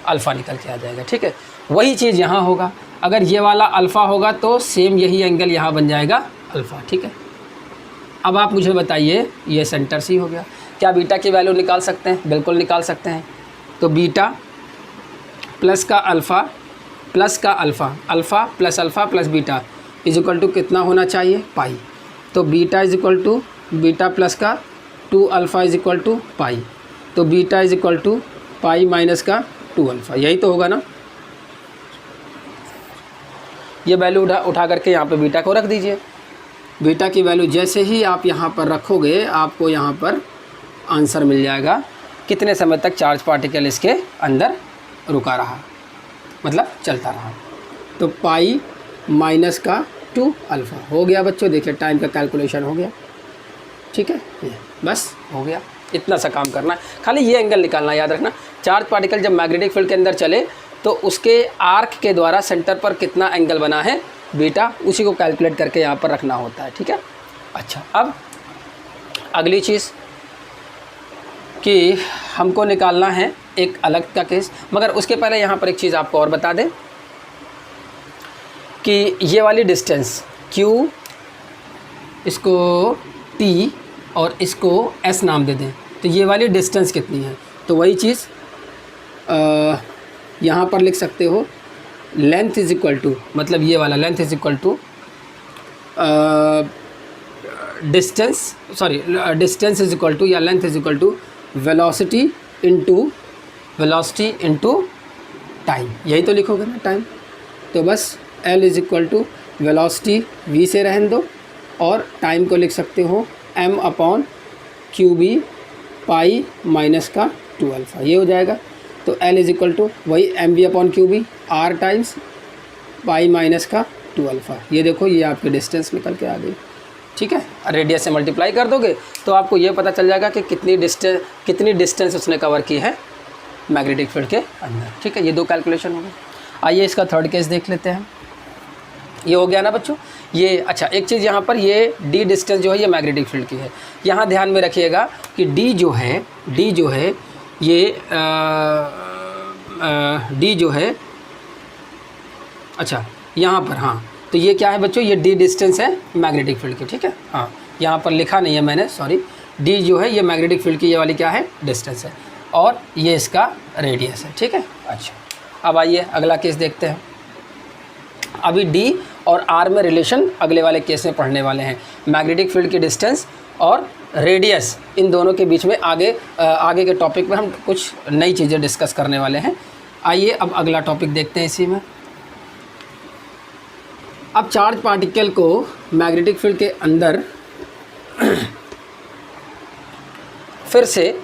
अल्फ़ा निकल के आ जाएगा, ठीक है। वही चीज़ यहाँ होगा, अगर ये वाला अल्फ़ा होगा तो सेम यही एंगल यहाँ बन जाएगा अल्फ़ा, ठीक है। अब आप मुझे बताइए, ये सेंटर सी हो गया। क्या बीटा की वैल्यू निकाल सकते हैं, बिल्कुल निकाल सकते हैं। तो बीटा प्लस का अल्फ़ा प्लस का alpha, alpha plus beta is equal to कितना होना चाहिए, पाई। तो beta is equal to beta plus का 2 alpha is equal to pi. तो beta is equal to pi minus का 2 अल्फ़ा, यही तो होगा ना। ये वैल्यू उठा करके यहाँ पे बीटा को रख दीजिए। बीटा की वैल्यू जैसे ही आप यहाँ पर रखोगे आपको यहाँ पर आंसर मिल जाएगा कितने समय तक चार्ज पार्टिकल इसके अंदर रुका रहा, मतलब चलता रहा। तो पाई माइनस का 2 अल्फ़ा हो गया बच्चों। देखिए टाइम का कैलकुलेशन हो गया, ठीक है। ये बस हो गया, इतना सा काम करना है, खाली ये एंगल निकालना याद रखना। चार्ज पार्टिकल जब मैग्नेटिक फील्ड के अंदर चले तो उसके आर्क के द्वारा सेंटर पर कितना एंगल बना है बीटा, उसी को कैलकुलेट करके यहाँ पर रखना होता है, ठीक है। अच्छा अब अगली चीज़ कि हमको निकालना है एक अलग का केस, मगर उसके पहले यहाँ पर एक चीज़ आपको और बता दें कि ये वाली डिस्टेंस Q, इसको T और इसको S नाम दे दें, तो ये वाली डिस्टेंस कितनी है। तो वही चीज़ यहाँ पर लिख सकते हो, लेंथ इज इक्वल टू, मतलब ये वाला length is equal to distance is equal to, या length is equal to velocity into time, यही तो लिखोगे ना टाइम। तो बस L is equal to velocity v से रहने दो और टाइम को लिख सकते हो m अपॉन QB पाई माइनस का 2 अल्फ़ा, ये हो जाएगा। तो L इज इक्वल टू वही mv upon QB r times पाई माइनस का 2 अल्फ़ा। ये देखो ये आपकी डिस्टेंस निकल के आ गई, ठीक है। रेडियस से मल्टीप्लाई कर दोगे तो आपको ये पता चल जाएगा कि कितनी डिस्टेंस उसने कवर की है मैग्नेटिक फील्ड के अंदर, ठीक है। ये दो कैलकुलेशन हो गए। आइए इसका थर्ड केस देख लेते हैं। ये हो गया ना बच्चों ये। अच्छा एक चीज़ यहाँ पर, ये d डिस्टेंस जो है ये मैग्नेटिक फील्ड की है। यहाँ ध्यान में रखिएगा कि d जो है ये d जो है, अच्छा यहाँ पर, हाँ तो ये क्या है बच्चों, ये d डिस्टेंस है मैग्नेटिक फील्ड की, ठीक है। हाँ यहाँ पर लिखा नहीं है मैंने, सॉरी। d जो है ये मैग्नेटिक फील्ड की ये वाली क्या है, डिस्टेंस है, और ये इसका रेडियस है, ठीक है। अच्छा अब आइए अगला केस देखते हैं। अभी d और r में रिलेशन अगले वाले केस में पढ़ने वाले हैं। मैग्नेटिक फील्ड की डिस्टेंस और रेडियस, इन दोनों के बीच में आगे के टॉपिक में हम कुछ नई चीज़ें डिस्कस करने वाले हैं। आइए अब अगला टॉपिक देखते हैं इसी में। अब चार्ज पार्टिकल को मैग्नेटिक फील्ड के अंदर फिर से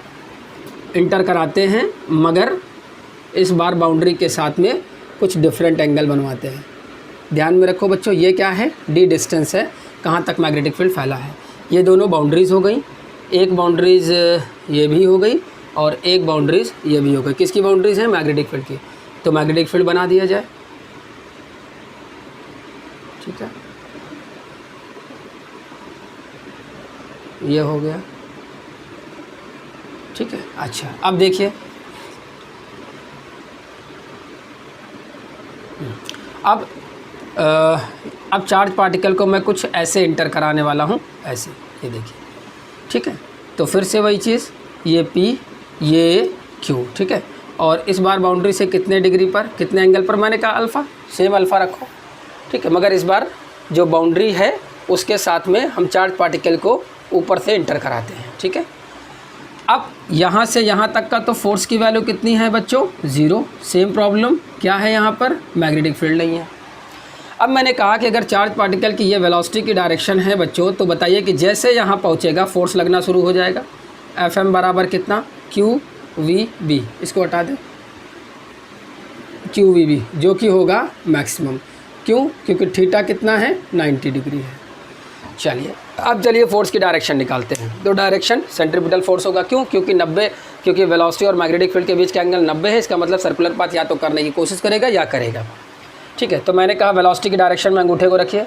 इंटर कराते हैं, मगर इस बार बाउंड्री के साथ में कुछ डिफरेंट एंगल बनवाते हैं। ध्यान में रखो बच्चों, ये क्या है, d डिस्टेंस है, कहाँ तक मैग्नेटिक फील्ड फैला है। ये दोनों बाउंड्रीज़ हो गई, एक बाउंड्रीज़ ये भी हो गई और एक बाउंड्रीज़ ये भी हो गई। किसकी बाउंड्रीज़ है, मैग्नेटिक फील्ड की। तो मैग्नेटिक फील्ड बना दिया जाए, ठीक है। ये हो गया, ठीक है। अच्छा अब देखिए, अब चार्ज पार्टिकल को मैं कुछ ऐसे इंटर कराने वाला हूँ, ऐसे, ये देखिए, ठीक है। तो फिर से वही चीज़, ये P ये Q, ठीक है। और इस बार बाउंड्री से कितने डिग्री पर, कितने एंगल पर, मैंने कहा अल्फ़ा, सेम अल्फ़ा रखो, ठीक है। मगर इस बार जो बाउंड्री है उसके साथ में हम चार्ज पार्टिकल को ऊपर से इंटर कराते हैं, ठीक है। अब यहाँ से यहाँ तक का तो फोर्स की वैल्यू कितनी है बच्चों, 0। सेम प्रॉब्लम क्या है, यहाँ पर मैग्नेटिक फील्ड नहीं है। अब मैंने कहा कि अगर चार्ज पार्टिकल की ये वेलोसिटी की डायरेक्शन है बच्चों, तो बताइए कि जैसे यहाँ पहुँचेगा फोर्स लगना शुरू हो जाएगा। Fm बराबर कितना, QVB, इसको हटा दें, QVB जो कि होगा मैक्सिमम। क्यों, क्योंकि थीटा कितना है, 90 डिग्री है। चलिए अब चलिए फोर्स की डायरेक्शन निकालते हैं। तो डायरेक्शन सेंट्रीपिटल फोर्स होगा, क्यों, क्योंकि 90, क्योंकि वेलोसिटी और मैग्नेटिक फील्ड के बीच का एंगल 90 है। इसका मतलब सर्कुलर पाथ या तो करने की कोशिश करेगा या करेगा, ठीक है। तो मैंने कहा वेलोसिटी की डायरेक्शन में अंगूठे को रखिए,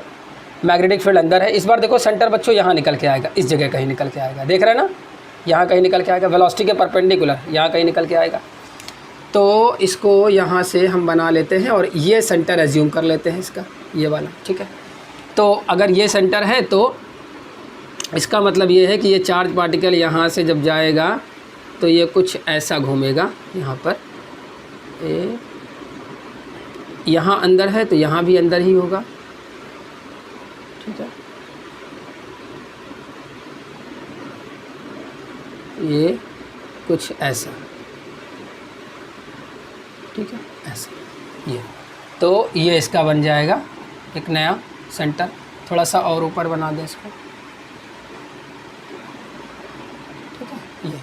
मैग्नेटिक फील्ड अंदर है। इस बार देखो सेंटर बच्चों यहाँ निकल के आएगा, इस जगह कहीं निकल के आएगा, देख रहे हैं ना, यहाँ कहीं निकल के आएगा। वेलोसिटी के परपेंडिकुलर यहाँ कहीं निकल के आएगा। तो इसको यहाँ से हम बना लेते हैं और ये सेंटर एज्यूम कर लेते हैं इसका, ये वाला, ठीक है। तो अगर ये सेंटर है तो इसका मतलब ये है कि ये चार्ज पार्टिकल यहाँ से जब जाएगा तो ये कुछ ऐसा घूमेगा यहाँ पर, यहाँ अंदर है तो यहाँ भी अंदर ही होगा, ठीक है। ये कुछ ऐसा, ठीक है, ऐसा ये। तो ये इसका बन जाएगा एक नया सेंटर। थोड़ा सा और ऊपर बना दें इसको, ठीक है, ये,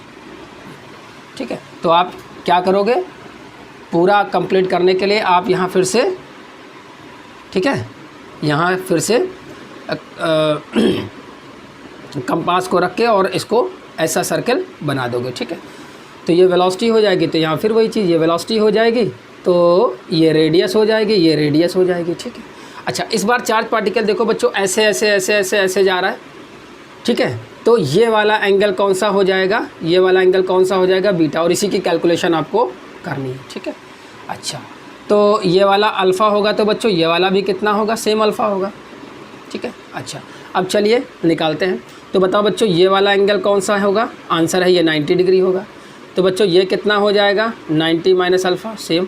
ठीक है। तो आप क्या करोगे, पूरा कंप्लीट करने के लिए आप यहाँ फिर से, ठीक है, यहाँ फिर से कंपास को रख के और इसको ऐसा सर्कल बना दोगे, ठीक है। तो ये वेलोसिटी हो जाएगी, तो यहाँ फिर वही चीज़, ये वेलोसिटी हो जाएगी, तो ये रेडियस हो जाएगी, ये रेडियस हो जाएगी, ठीक है। अच्छा, इस बार चार्ज पार्टिकल देखो बच्चों ऐसे ऐसे ऐसे ऐसे ऐसे जा रहा है, ठीक है। तो ये वाला एंगल कौन सा हो जाएगा, ये वाला एंगल कौन सा हो जाएगा, बीटा, और इसी की कैलकुलेशन आपको करनी है, ठीक है। अच्छा, तो ये वाला अल्फ़ा होगा, तो बच्चों ये वाला भी कितना होगा, सेम अल्फ़ा होगा, ठीक है। अच्छा, अब चलिए निकालते हैं। तो बताओ बच्चों ये वाला एंगल कौन सा होगा, आंसर है ये 90 डिग्री होगा। तो बच्चों ये कितना हो जाएगा, 90 माइनस अल्फ़ा, सेम।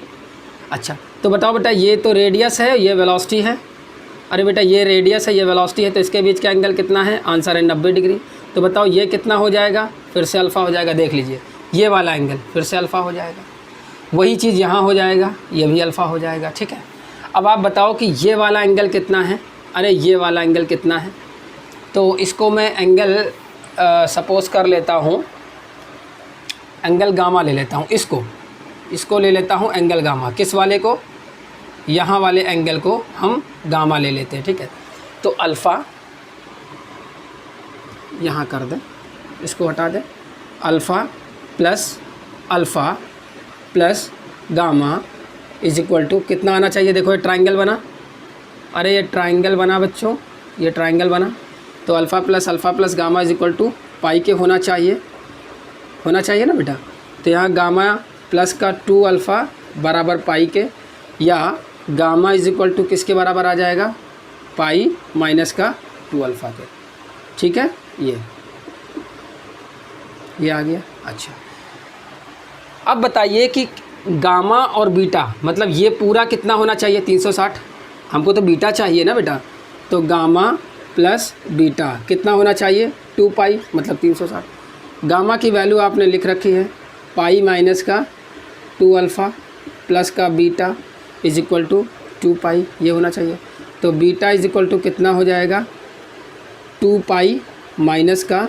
अच्छा, तो बताओ बेटा ये तो रेडियस है, ये वेलोसिटी है। अरे बेटा ये रेडियस है, ये वेलोसिटी है, तो इसके बीच का एंगल कितना है, आंसर है 90 डिग्री। तो बताओ ये कितना हो जाएगा, फिर से अल्फ़ा हो जाएगा, देख लीजिए ये वाला एंगल फिर से अल्फ़ा हो जाएगा, वही चीज़ यहाँ हो जाएगा, ये भी अल्फ़ा हो जाएगा, ठीक है। अब आप बताओ कि ये वाला एंगल कितना है, अरे ये वाला एंगल कितना है। तो इसको मैं एंगल सपोज़ कर लेता हूँ, एंगल गामा ले लेता हूँ, इसको ले लेता हूँ एंगल गामा। किस वाले को, यहाँ वाले एंगल को हम गामा ले लेते हैं, ठीक है। तो अल्फ़ा यहाँ कर दें, इसको हटा दें, alpha plus gamma is equal to कितना आना चाहिए, देखो ये ट्राइंगल बना, अरे ये ट्राइंगल बना बच्चों, ये ट्राइंगल बना। तो alpha plus gamma is equal to pi के होना चाहिए ना बेटा। तो यहाँ गामा प्लस का 2 अल्फ़ा बराबर पाई के, या गामा इज इक्वल टू किसके बराबर आ जाएगा, पाई माइनस का 2 अल्फ़ा के, ठीक है। ये आ गया। अच्छा, अब बताइए कि गामा और बीटा, मतलब ये पूरा कितना होना चाहिए, 360। हमको तो बीटा चाहिए ना बेटा, तो गामा प्लस बीटा कितना होना चाहिए, 2 पाई, मतलब 360। गामा की वैल्यू आपने लिख रखी है, पाई माइनस का 2 अल्फ़ा प्लस का बीटा इज इक्वल टू 2 पाई, ये होना चाहिए। तो बीटा इज इक्वल टू कितना हो जाएगा, 2 पाई माइनस का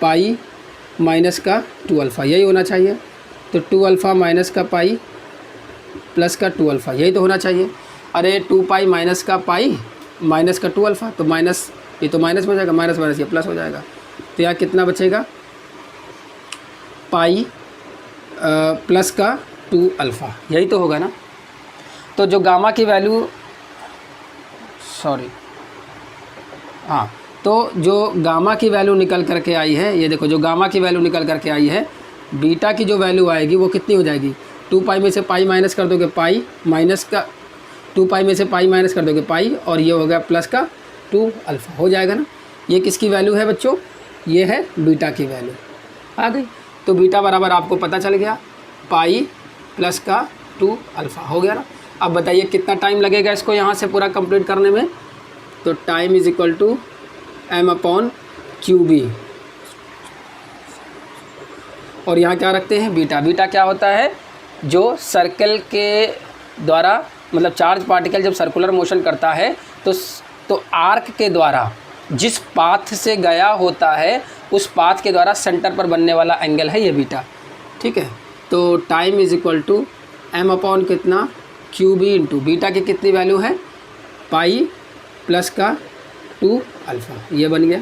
पाई माइनस का 2 अल्फ़ा, यही होना चाहिए। तो 2 अल्फ़ा माइनस का पाई प्लस का 2 अल्फ़ा, यही तो होना चाहिए। अरे 2 पाई माइनस का पाई माइनस का 2 अल्फ़ा, तो माइनस, ये तो माइनस हो जाएगा, माइनस माइनस ये प्लस हो जाएगा। तो यहाँ कितना बचेगा, पाई प्लस का 2 अल्फ़ा, यही तो होगा ना। तो जो गामा की वैल्यू, हाँ, तो जो गामा की वैल्यू निकल करके आई है, ये देखो जो गामा की वैल्यू निकल करके आई है, बीटा की जो वैल्यू आएगी वो कितनी हो जाएगी, 2 पाई में से पाई माइनस कर दोगे पाई माइनस का 2 पाई में से पाई माइनस कर दोगे पाई, और ये हो गया प्लस का 2 अल्फ़ा, हो जाएगा ना। ये किसकी वैल्यू है बच्चों, ये है बीटा की वैल्यू आ गई। तो बीटा बराबर आपको पता चल गया, पाई प्लस का 2 अल्फ़ा, हो गया ना। अब बताइए कितना टाइम लगेगा इसको यहाँ से पूरा कंप्लीट करने में, तो time is equal to m/qb, और यहाँ क्या रखते हैं बीटा। बीटा क्या होता है, जो सर्कल के द्वारा मतलब चार्ज पार्टिकल जब सर्कुलर मोशन करता है तो आर्क के द्वारा जिस पाथ से गया होता है उस पाथ के द्वारा सेंटर पर बनने वाला एंगल है ये बीटा, ठीक है। तो time is equal to m/ कितना qb इंटू बीटा की कितनी वैल्यू है पाई प्लस का 2 अल्फ़ा, ये बन गया।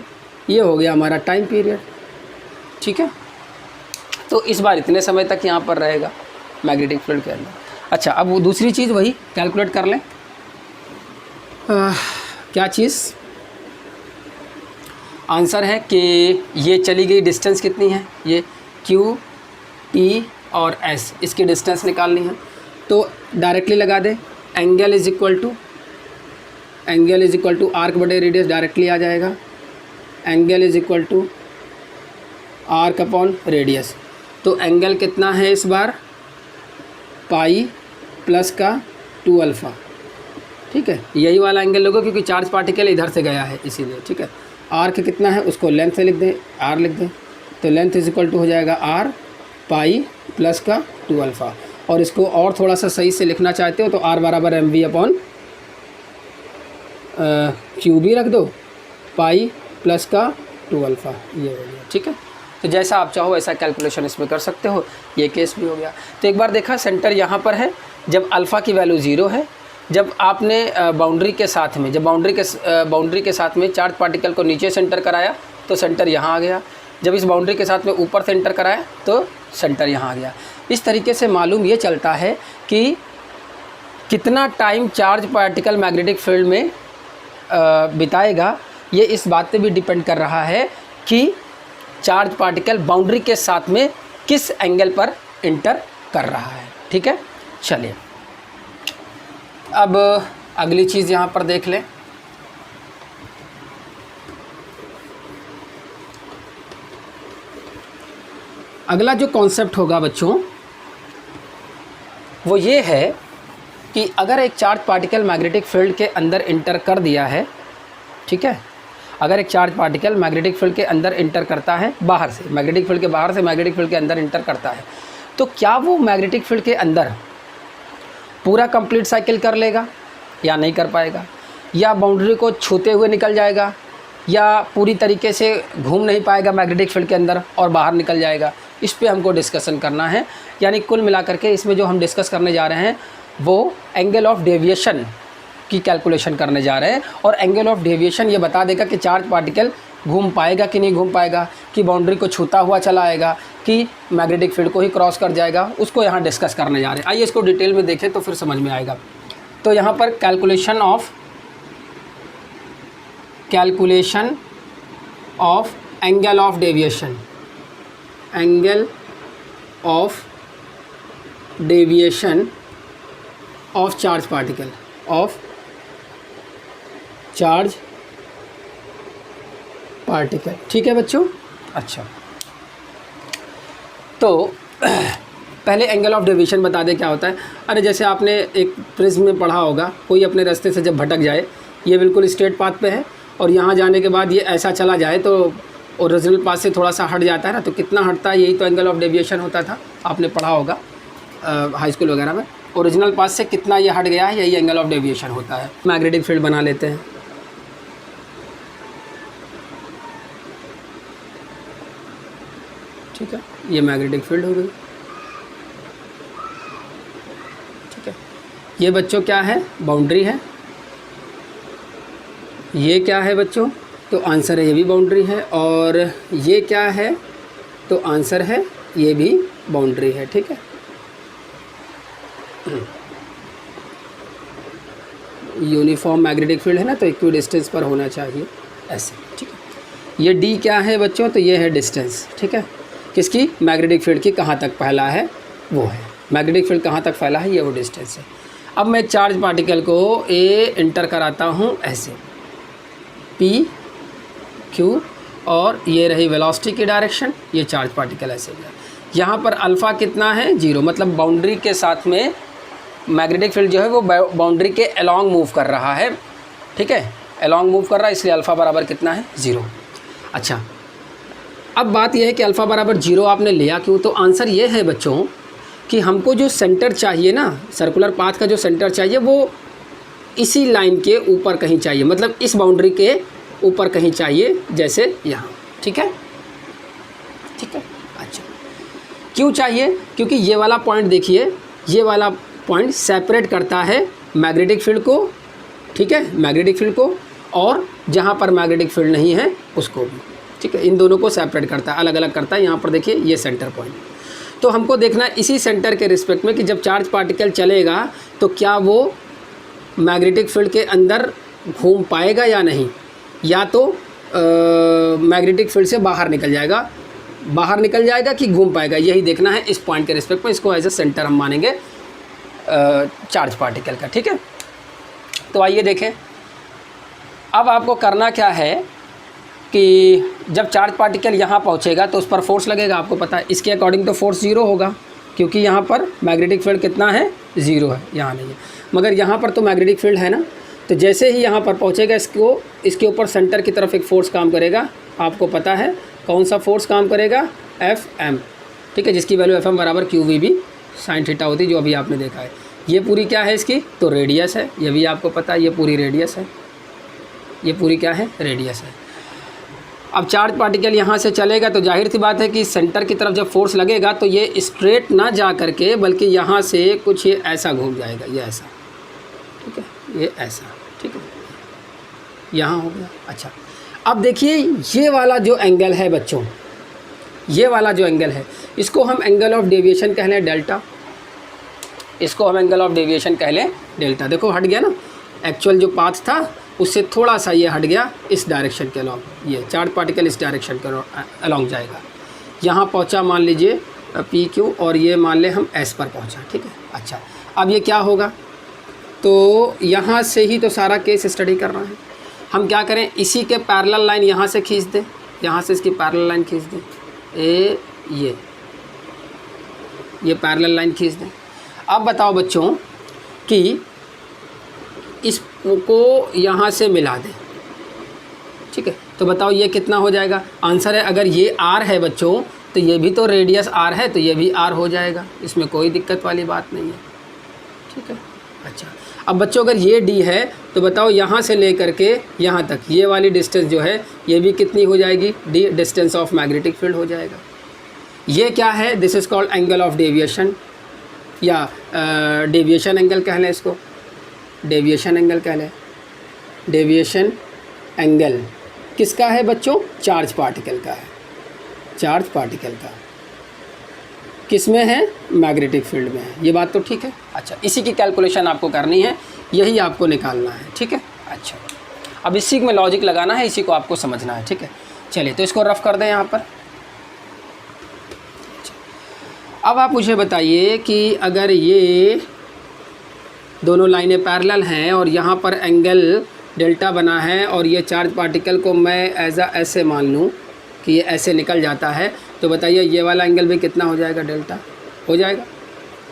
ये हो गया हमारा टाइम पीरियड, ठीक है। तो इस बार इतने समय तक यहाँ पर रहेगा मैग्नेटिक फील्ड के अंदर। अच्छा, अब वो दूसरी चीज़ वही कैलकुलेट कर लें। क्या चीज़, आंसर है कि ये चली गई डिस्टेंस कितनी है, ये Q, T और S, इसकी डिस्टेंस निकालनी है। तो डायरेक्टली लगा दें, angle is equal to arc बटे रेडियस, डायरेक्टली आ जाएगा। Angle is equal to arc upon radius. तो एंगल कितना है इस बार पाई प्लस का 2 अल्फ़ा, ठीक है। यही वाला एंगल लोगों क्योंकि चार्ज पार्टिकल इधर से गया है इसीलिए, ठीक है। आर्क कितना है उसको लेंथ से लिख दें, आर लिख दें। तो लेंथ इज इक्वल टू हो जाएगा आर पाई प्लस का 2 अल्फ़ा। और इसको और थोड़ा सा सही से लिखना चाहते हो तो आर बराबर mv अपॉन qb रख दो, पाई प्लस का 2 अल्फ़ा, ये हो गया, ठीक है। तो जैसा आप चाहो वैसा कैलकुलेशन इसमें कर सकते हो। ये केस भी हो गया। तो एक बार देखा सेंटर यहाँ पर है जब अल्फ़ा की वैल्यू 0 है, जब आपने बाउंड्री के साथ में बाउंड्री के साथ में चार्ज पार्टिकल को नीचे सेंटर कराया तो सेंटर यहाँ आ गया, जब इस बाउंड्री के साथ में ऊपर सेंटर कराया तो सेंटर यहाँ आ गया। इस तरीके से मालूम ये चलता है कि कितना time charge particle magnetic field में बिताएगा। ये इस बात पे भी डिपेंड कर रहा है कि चार्ज पार्टिकल बाउंड्री के साथ में किस एंगल पर इंटर कर रहा है, ठीक है। चलिए अब अगली चीज़ यहाँ पर देख लें। अगला जो कॉन्सेप्ट होगा बच्चों वो ये है कि अगर एक चार्ज पार्टिकल मैग्नेटिक फील्ड के अंदर इंटर कर दिया है, ठीक है, अगर एक चार्ज पार्टिकल मैग्नेटिक फील्ड के अंदर इंटर करता है बाहर से, मैग्नेटिक फील्ड के बाहर से मैग्नेटिक फील्ड के अंदर इंटर करता है, तो क्या वो मैग्नेटिक फील्ड के अंदर पूरा कंप्लीट साइकिल कर लेगा या नहीं कर पाएगा, या बाउंड्री को छूते हुए निकल जाएगा, या पूरी तरीके से घूम नहीं पाएगा मैग्नेटिक फील्ड के अंदर और बाहर निकल जाएगा। इस पे हमको डिस्कशन करना है। यानी कुल मिलाकर के इसमें जो हम डिस्कस करने जा रहे हैं वो एंगल ऑफ डेविएशन की कैलकुलेशन करने जा रहे हैं। और एंगल ऑफ डेविएशन ये बता देगा कि चार्ज पार्टिकल घूम पाएगा कि नहीं घूम पाएगा, कि बाउंड्री को छूता हुआ चला आएगा, कि मैग्नेटिक फील्ड को ही क्रॉस कर जाएगा, उसको यहाँ डिस्कस करने जा रहे हैं। आइए इसको डिटेल में देखें तो फिर समझ में आएगा। तो यहाँ पर calculation of angle of deviation, angle of deviation of charge particle, of charge particle, ठीक है बच्चों। अच्छा, तो पहले एंगल ऑफ डेविएशन बता दें क्या होता है। अरे जैसे आपने एक प्रिज्म में पढ़ा होगा, कोई अपने रास्ते से जब भटक जाए, ये बिल्कुल स्ट्रेट पाथ पे है और यहाँ जाने के बाद ये ऐसा चला जाए तो ओरिजिनल पाथ से थोड़ा सा हट जाता है ना, तो कितना हटता है, यही तो एंगल ऑफ डेविएशन होता था, आपने पढ़ा होगा हाई स्कूल वगैरह में। ओरिजिनल पाथ से कितना ये हट गया है, यही एंगल ऑफ डेविएशन होता है। मैग्नेटिक फील्ड बना लेते हैं। ठीक है, ये मैग्नेटिक फील्ड हो गई। ठीक है, ये बच्चों क्या है, बाउंड्री है। ये क्या है बच्चों, तो आंसर है ये भी बाउंड्री है। और ये क्या है, तो आंसर है ये भी बाउंड्री है। ठीक है, यूनिफॉर्म मैग्नेटिक फील्ड है ना, तो इक्वी डिस्टेंस पर होना चाहिए ऐसे। ठीक है, ये डी क्या है बच्चों, तो ये है डिस्टेंस। ठीक है, किसकी, मैग्नेटिक फील्ड की, कहाँ तक फैला है वो है, मैग्नेटिक फील्ड कहाँ तक फैला है, ये वो डिस्टेंस है। अब मैं चार्ज पार्टिकल को ए इंटर कराता हूँ ऐसे, पी क्यू, और ये रही वेलोसिटी की डायरेक्शन, ये चार्ज पार्टिकल ऐसे गया। यहाँ पर अल्फ़ा कितना है, 0, मतलब बाउंड्री के साथ में मैग्नेटिक फील्ड जो है वो बाउंड्री के अलॉन्ग मूव कर रहा है। ठीक है, अलॉन्ग मूव कर रहा है, इसलिए अल्फ़ा बराबर कितना है 0। अच्छा, अब बात यह है कि अल्फ़ा बराबर 0 आपने लिया क्यों? तो आंसर ये है बच्चों कि हमको जो सेंटर चाहिए ना, सर्कुलर पाथ का जो सेंटर चाहिए वो इसी लाइन के ऊपर कहीं चाहिए, मतलब इस बाउंड्री के ऊपर कहीं चाहिए, जैसे यहाँ। ठीक है, ठीक है। अच्छा, क्यों चाहिए? क्योंकि ये वाला पॉइंट देखिए, ये वाला पॉइंट सेपरेट करता है मैग्नेटिक फील्ड को, ठीक है, मैग्नेटिक फील्ड को, और जहाँ पर मैग्नेटिक फील्ड नहीं है उसको भी, ठीक है, इन दोनों को सेपरेट करता है, अलग अलग करता है। यहाँ पर देखिए ये सेंटर पॉइंट, तो हमको देखना है इसी सेंटर के रिस्पेक्ट में कि जब चार्ज पार्टिकल चलेगा तो क्या वो मैग्नेटिक फील्ड के अंदर घूम पाएगा या नहीं, या तो मैग्नेटिक फील्ड से बाहर निकल जाएगा कि घूम पाएगा, यही देखना है इस पॉइंट के रिस्पेक्ट में। इसको एज ए सेंटर हम मानेंगे चार्ज पार्टिकल का। ठीक है, तो आइए देखें, अब आपको करना क्या है कि जब चार्ज पार्टिकल यहाँ पहुँचेगा तो उस पर फोर्स लगेगा, आपको पता है, इसके अकॉर्डिंग तो फोर्स 0 होगा, क्योंकि यहाँ पर मैग्नेटिक फील्ड कितना है 0 है, यहाँ नहीं है, मगर यहाँ पर तो मैग्नेटिक फील्ड है ना। तो जैसे ही यहाँ पर पहुँचेगा इसके ऊपर सेंटर की तरफ एक फ़ोर्स काम करेगा, आपको पता है कौन सा फोर्स काम करेगा, Fm, ठीक है, जिसकी वैल्यू Fm बराबर QVB sin थीटा होती है, जो अभी आपने देखा है। ये पूरी क्या है इसकी, तो रेडियस है, ये भी आपको पता है, ये पूरी रेडियस है, ये पूरी क्या है, रेडियस है। अब चार्ज पार्टिकल यहाँ से चलेगा तो जाहिर सी बात है कि सेंटर की तरफ जब फोर्स लगेगा तो ये स्ट्रेट ना जा करके बल्कि यहाँ से कुछ ये ऐसा घूम जाएगा, ये ऐसा, ठीक है, ये ऐसा, ठीक है, यहाँ हो गया। अच्छा, अब देखिए ये वाला जो एंगल है बच्चों, ये वाला जो एंगल है, इसको हम एंगल ऑफ डेविएशन कह लें डेल्टा, इसको हम एंगल ऑफ डेविएशन कह लें डेल्टा। देखो हट गया ना, एक्चुअल जो पाथ था उससे थोड़ा सा ये हट गया इस डायरेक्शन के अलॉन्ग, ये चार्ज पार्टिकल इस डायरेक्शन के अलॉन्ग जाएगा। यहाँ पहुँचा मान लीजिए PQ, और ये मान ले हम S पर पहुँचा, ठीक है। अच्छा, अब ये क्या होगा, तो यहाँ से ही तो सारा केस स्टडी करना है, हम क्या करें, इसी के पैरेलल लाइन यहाँ से खींच दें, यहाँ से इसकी पैरेलल लाइन खींच दें, ये पैरेलल लाइन खींच दें। अब बताओ बच्चों कि इसको यहाँ से मिला दें, ठीक है, तो बताओ ये कितना हो जाएगा। आंसर है, अगर ये R है बच्चों तो ये भी तो रेडियस R है, तो ये भी R हो जाएगा, इसमें कोई दिक्कत वाली बात नहीं है, ठीक है। अच्छा, अब बच्चों अगर ये D है तो बताओ यहाँ से लेकर के यहाँ तक ये वाली डिस्टेंस जो है ये भी कितनी हो जाएगी, D, distance of magnetic field हो जाएगा। ये क्या है, this is called angle of deviation, या डेविएशन एंगल कह लें इसको, डेविएशन एंगल कह लें। डेविएशन एंगल किसका है बच्चों, चार्ज पार्टिकल का है, चार्ज पार्टिकल का किस में है, मैग्नेटिक फील्ड में है, ये बात तो ठीक है। अच्छा, इसी की कैलकुलेशन आपको करनी है, यही आपको निकालना है, ठीक है। अच्छा, अब इसी में लॉजिक लगाना है, इसी को आपको समझना है, ठीक है। चलिए तो इसको रफ कर दें यहाँ पर। अब आप मुझे बताइए कि अगर ये दोनों लाइनें पैरेलल हैं और यहाँ पर एंगल डेल्टा बना है और ये चार्ज पार्टिकल को मैं ऐसे मान लूँ कि ये ऐसे निकल जाता है, तो बताइए ये वाला एंगल भी कितना हो जाएगा, डेल्टा हो जाएगा।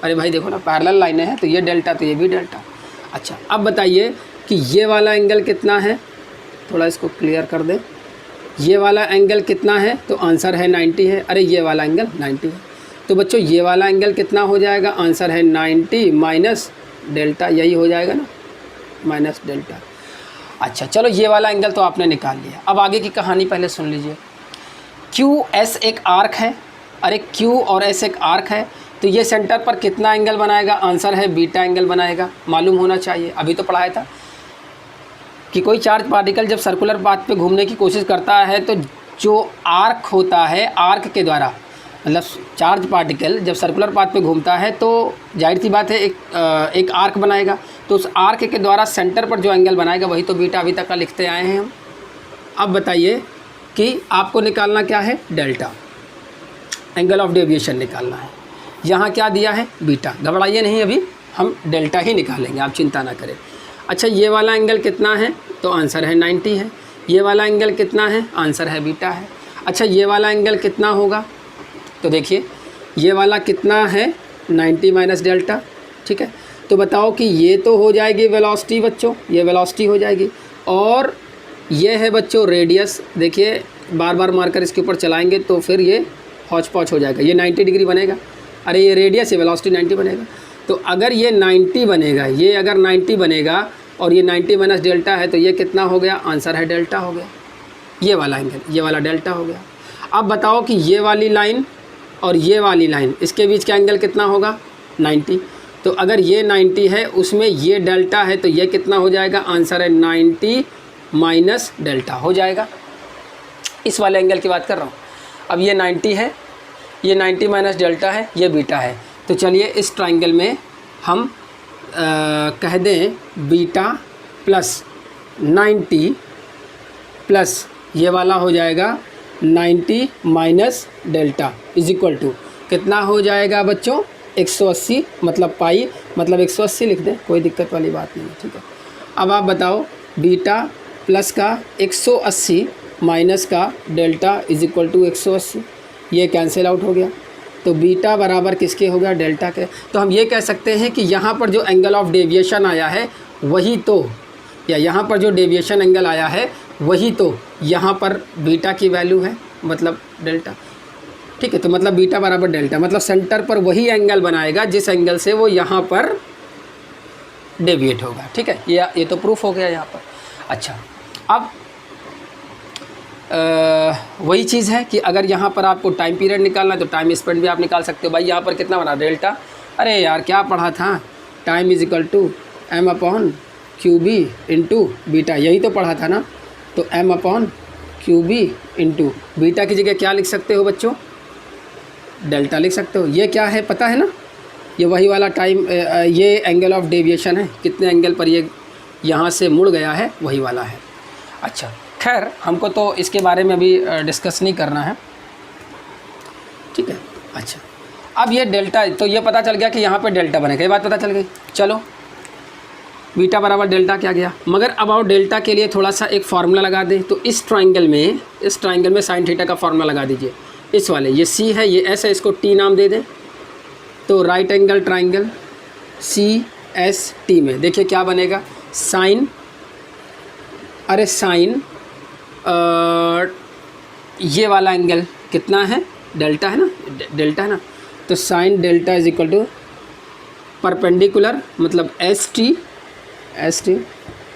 अरे भाई देखो ना, पैरेलल लाइनें हैं तो ये डेल्टा तो ये भी डेल्टा। अच्छा, अब बताइए कि ये वाला एंगल कितना है, थोड़ा इसको क्लियर कर दें, ये वाला एंगल कितना है, तो आंसर है 90 है। अरे ये वाला एंगल 90 है, तो बच्चों ये वाला एंगल कितना हो जाएगा, आंसर है 90 माइनस डेल्टा, यही हो जाएगा ना, माइनस डेल्टा। अच्छा, चलो ये वाला एंगल तो आपने निकाल लिया। अब आगे की कहानी पहले सुन लीजिए। QS एक आर्क है, अरे Q और S एक आर्क है, तो ये सेंटर पर कितना एंगल बनाएगा, आंसर है बीटा एंगल बनाएगा। मालूम होना चाहिए, अभी तो पढ़ाया था कि कोई चार्ज पार्टिकल जब सर्कुलर पाथ पे घूमने की कोशिश करता है तो जो आर्क होता है, आर्क के द्वारा, मतलब चार्ज पार्टिकल जब सर्कुलर पाथ पे घूमता है तो जाहिर सी बात है एक आर्क बनाएगा, तो उस आर्क के द्वारा सेंटर पर जो एंगल बनाएगा वही तो बीटा अभी तक का लिखते आए हैं हम। अब बताइए कि आपको निकालना क्या है, डेल्टा, एंगल ऑफ डेविएशन निकालना है। यहाँ क्या दिया है, बीटा, घबराइए नहीं, अभी हम डेल्टा ही निकालेंगे, आप चिंता ना करें। अच्छा, ये वाला एंगल कितना है, तो आंसर है 90 है। ये वाला एंगल कितना है, आंसर है बीटा है। अच्छा, ये वाला एंगल कितना होगा, तो देखिए ये वाला कितना है, 90 माइनस डेल्टा, ठीक है। तो बताओ कि ये तो हो जाएगी वेलोसिटी बच्चों, ये वेलोसिटी हो जाएगी, और ये है बच्चों रेडियस। देखिए बार बार मार्कर इसके ऊपर चलाएंगे तो फिर ये हौच पौच हो जाएगा, ये 90 डिग्री बनेगा। अरे ये रेडियस है, वेलोसिटी 90 बनेगा। तो अगर ये 90 बनेगा, ये अगर 90 बनेगा और ये 90 माइनस डेल्टा है तो ये कितना हो गया? आंसर है डेल्टा हो गया। ये वाला एंगल, ये वाला डेल्टा हो गया। अब बताओ कि ये वाली लाइन और ये वाली लाइन, इसके बीच का एंगल कितना होगा? 90। तो अगर ये 90 है, उसमें ये डेल्टा है, तो ये कितना हो जाएगा? आंसर है 90 माइनस डेल्टा हो जाएगा। इस वाले एंगल की बात कर रहा हूँ। अब ये 90 है, ये 90 माइनस डेल्टा है, ये बीटा है। तो चलिए इस ट्राइंगल में हम कह दें बीटा प्लस 90 प्लस ये वाला हो जाएगा 90 minus delta is equal to कितना हो जाएगा बच्चों? 180, मतलब पाई, मतलब 180 लिख दें, कोई दिक्कत वाली बात नहीं है, ठीक है। अब आप बताओ बीटा प्लस का 180 माइनस का डेल्टा इज इक्वल टू 180, ये कैंसिल आउट हो गया। तो बीटा बराबर किसके हो गया? डेल्टा के। तो हम ये कह सकते हैं कि यहाँ पर जो एंगल ऑफ डेविएशन आया है वही तो, या यहाँ पर जो डेविएशन एंगल आया है वही तो यहाँ पर बीटा की वैल्यू है, मतलब डेल्टा, ठीक है। तो मतलब बीटा बराबर डेल्टा, मतलब सेंटर पर वही एंगल बनाएगा जिस एंगल से वो यहाँ पर डेविएट होगा, ठीक है। ये तो प्रूफ हो गया यहाँ पर। अच्छा, अब वही चीज़ है कि अगर यहाँ पर आपको टाइम पीरियड निकालना है तो टाइम स्पेंड भी आप निकाल सकते हो। भाई यहाँ पर कितना बना? डेल्टा। अरे यार क्या पढ़ा था? Time is equal to M upon Q B into beta, यही तो पढ़ा था ना। तो M upon Q B into beta की जगह क्या लिख सकते हो बच्चों? डेल्टा लिख सकते हो। ये क्या है पता है ना? ये वही वाला टाइम, ये एंगल ऑफ डेविएशन है, कितने एंगल पर ये यहाँ से मुड़ गया है, वही वाला है। अच्छा, खैर हमको तो इसके बारे में अभी डिस्कस नहीं करना है, ठीक है। अच्छा, अब ये डेल्टा, तो ये पता चल गया कि यहाँ पे डेल्टा बनेगा, ये बात पता चल गई। चलो बीटा बराबर डेल्टा क्या गया, मगर अबाउट डेल्टा के लिए थोड़ा सा एक फार्मूला लगा दें। तो इस ट्राइंगल में साइन थीटा का फार्मूला लगा दीजिए। इस वाले, ये सी है, ये एस है, इसको टी नाम दे दें। तो right angle triangle C S T में देखिए क्या बनेगा? साइन, अरे साइन ये वाला एंगल कितना है? डेल्टा है ना, डेल्टा है ना। तो sine delta is equal to perpendicular, मतलब S T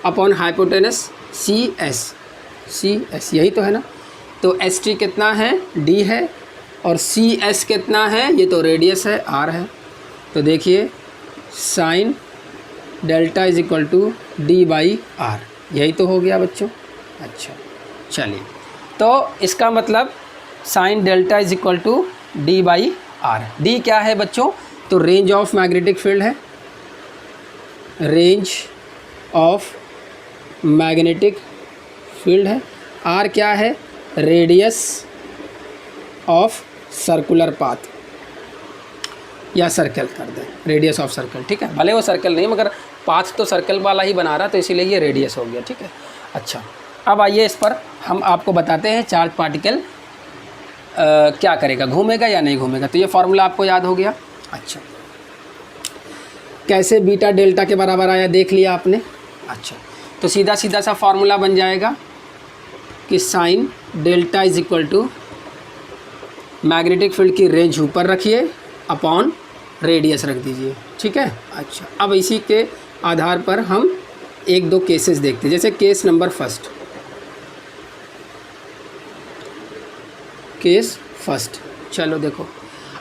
upon hypotenuse C S, यही तो है ना। तो एस टी कितना है? डी है, और सी एस कितना है? ये तो रेडियस है, आर है। तो देखिए sine delta is equal to D by R, यही तो हो गया बच्चों। अच्छा चलिए, तो इसका मतलब sine delta is equal to D by R. D क्या है बच्चों? तो रेंज ऑफ मैग्नेटिक फील्ड है, रेंज ऑफ मैग्नेटिक फील्ड है। आर क्या है? रेडियस ऑफ सर्कुलर पाथ, या सर्कल कर दें, रेडियस ऑफ सर्कल, ठीक है। भले वो सर्कल नहीं मगर पाथ तो सर्कल वाला ही बना रहा, तो इसीलिए ये रेडियस हो गया, ठीक है। अच्छा, अब आइए इस पर हम आपको बताते हैं चार्ज पार्टिकल क्या करेगा, घूमेगा या नहीं घूमेगा। तो ये फार्मूला आपको याद हो गया। अच्छा, कैसे बीटा डेल्टा के बराबर आया देख लिया आपने। अच्छा, तो सीधा सीधा सा फार्मूला बन जाएगा कि sine delta is equal to magnetic field की रेंज ऊपर रखिए अपॉन रेडियस रख दीजिए, ठीक है। अच्छा, अब इसी के आधार पर हम एक दो केसेस देखते हैं। जैसे केस नंबर फर्स्ट, चलो देखो,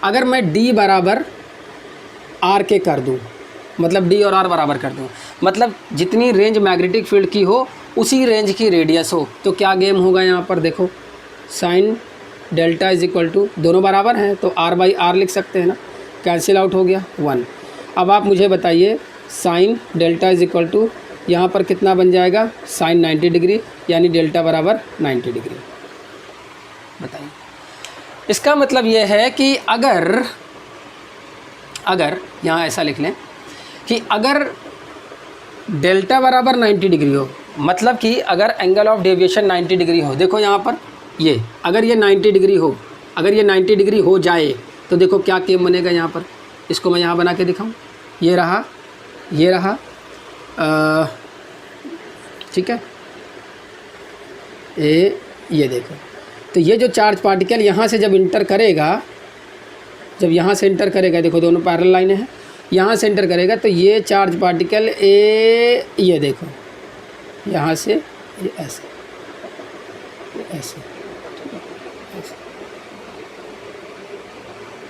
अगर मैं D बराबर R के कर दूं, मतलब D और R बराबर कर दूं, मतलब जितनी रेंज मैग्नेटिक फील्ड की हो उसी रेंज की रेडियस हो, तो क्या गेम होगा यहाँ पर देखो, sine delta is equal to, दोनों बराबर हैं तो R बाई आर लिख सकते हैं ना, कैंसिल आउट हो गया 1। अब आप मुझे बताइए sine delta is equal to यहाँ पर कितना बन जाएगा? साइन 90 डिग्री, यानी डेल्टा बराबर 90 डिग्री। बताइए, इसका मतलब ये है कि अगर यहाँ ऐसा लिख लें कि अगर डेल्टा बराबर 90 डिग्री हो, मतलब कि अगर एंगल ऑफ डेविएशन 90 डिग्री हो, देखो यहाँ पर ये, अगर ये 90 डिग्री हो, अगर ये 90 डिग्री हो जाए तो देखो क्या केम बनेगा यहाँ पर। इसको मैं यहाँ बना के दिखाऊँ, ये रहा, ठीक है, ये देखो, तो ये जो चार्ज पार्टिकल यहाँ से जब इंटर करेगा, जब यहाँ से इंटर करेगा, देखो दोनों पैरेलल लाइनें हैं, यहाँ से इंटर करेगा तो ये चार्ज पार्टिकल ये देखो यहाँ से ये ऐसे ऐसे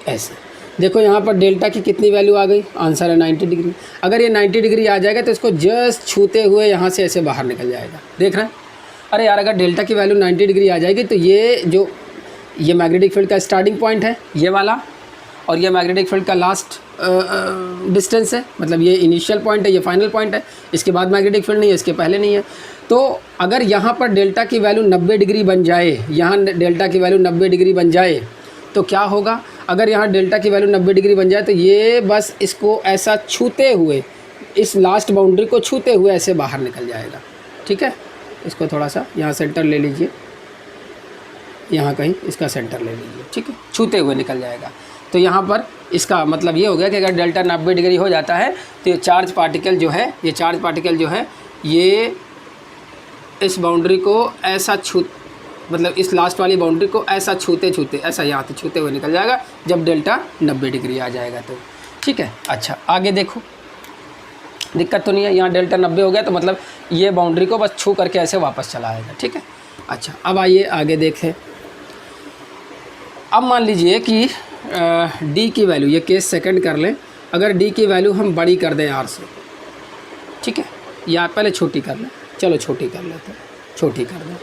ऐसे देखो यहाँ पर डेल्टा की कितनी वैल्यू आ गई, आंसर है 90 डिग्री। अगर ये 90 डिग्री आ जाएगा तो इसको जस्ट छूते हुए यहाँ से ऐसे बाहर निकल जाएगा। देख रहे हैं? अरे यार, अगर डेल्टा की वैल्यू 90 डिग्री आ जाएगी तो ये मैग्नेटिक फील्ड का स्टार्टिंग पॉइंट है ये वाला, और ये मैग्नेटिक फील्ड का लास्ट डिस्टेंस है, मतलब ये इनिशियल पॉइंट है, ये फाइनल पॉइंट है। इसके बाद मैग्नेटिक फील्ड नहीं है, इसके पहले नहीं है। तो अगर यहाँ पर डेल्टा की वैल्यू 90 डिग्री बन जाए, यहाँ डेल्टा की वैल्यू 90 डिग्री बन जाए तो क्या होगा? अगर यहाँ डेल्टा की वैल्यू 90 डिग्री बन जाए तो ये बस इसको ऐसा छूते हुए, इस लास्ट बाउंड्री को छूते हुए ऐसे बाहर निकल जाएगा। ठीक है, इसको थोड़ा सा यहाँ सेंटर ले लीजिए, यहाँ कहीं इसका सेंटर ले लीजिए। ठीक है, छूते हुए निकल जाएगा। तो यहाँ पर इसका मतलब ये हो गया कि अगर डेल्टा 90 डिग्री हो जाता है तो ये चार्ज पार्टिकल जो है, ये इस बाउंड्री को ऐसा मतलब इस लास्ट वाली बाउंड्री को ऐसा छूते ऐसा यहाँ से छूते हुए निकल जाएगा जब डेल्टा 90 डिग्री आ जाएगा तो। ठीक है, अच्छा आगे देखो, दिक्कत तो नहीं है। यहाँ डेल्टा 90 हो गया तो मतलब ये बाउंड्री को बस छू करके ऐसे वापस चला आएगा। ठीक है, अच्छा अब आइए आगे देखें। अब मान लीजिए कि डी की वैल्यू, ये केस सेकंड कर लें, अगर डी की वैल्यू हम बड़ी कर दें आर से। ठीक है, या पहले छोटी कर लें, चलो छोटी कर लेते हैं, छोटी कर दें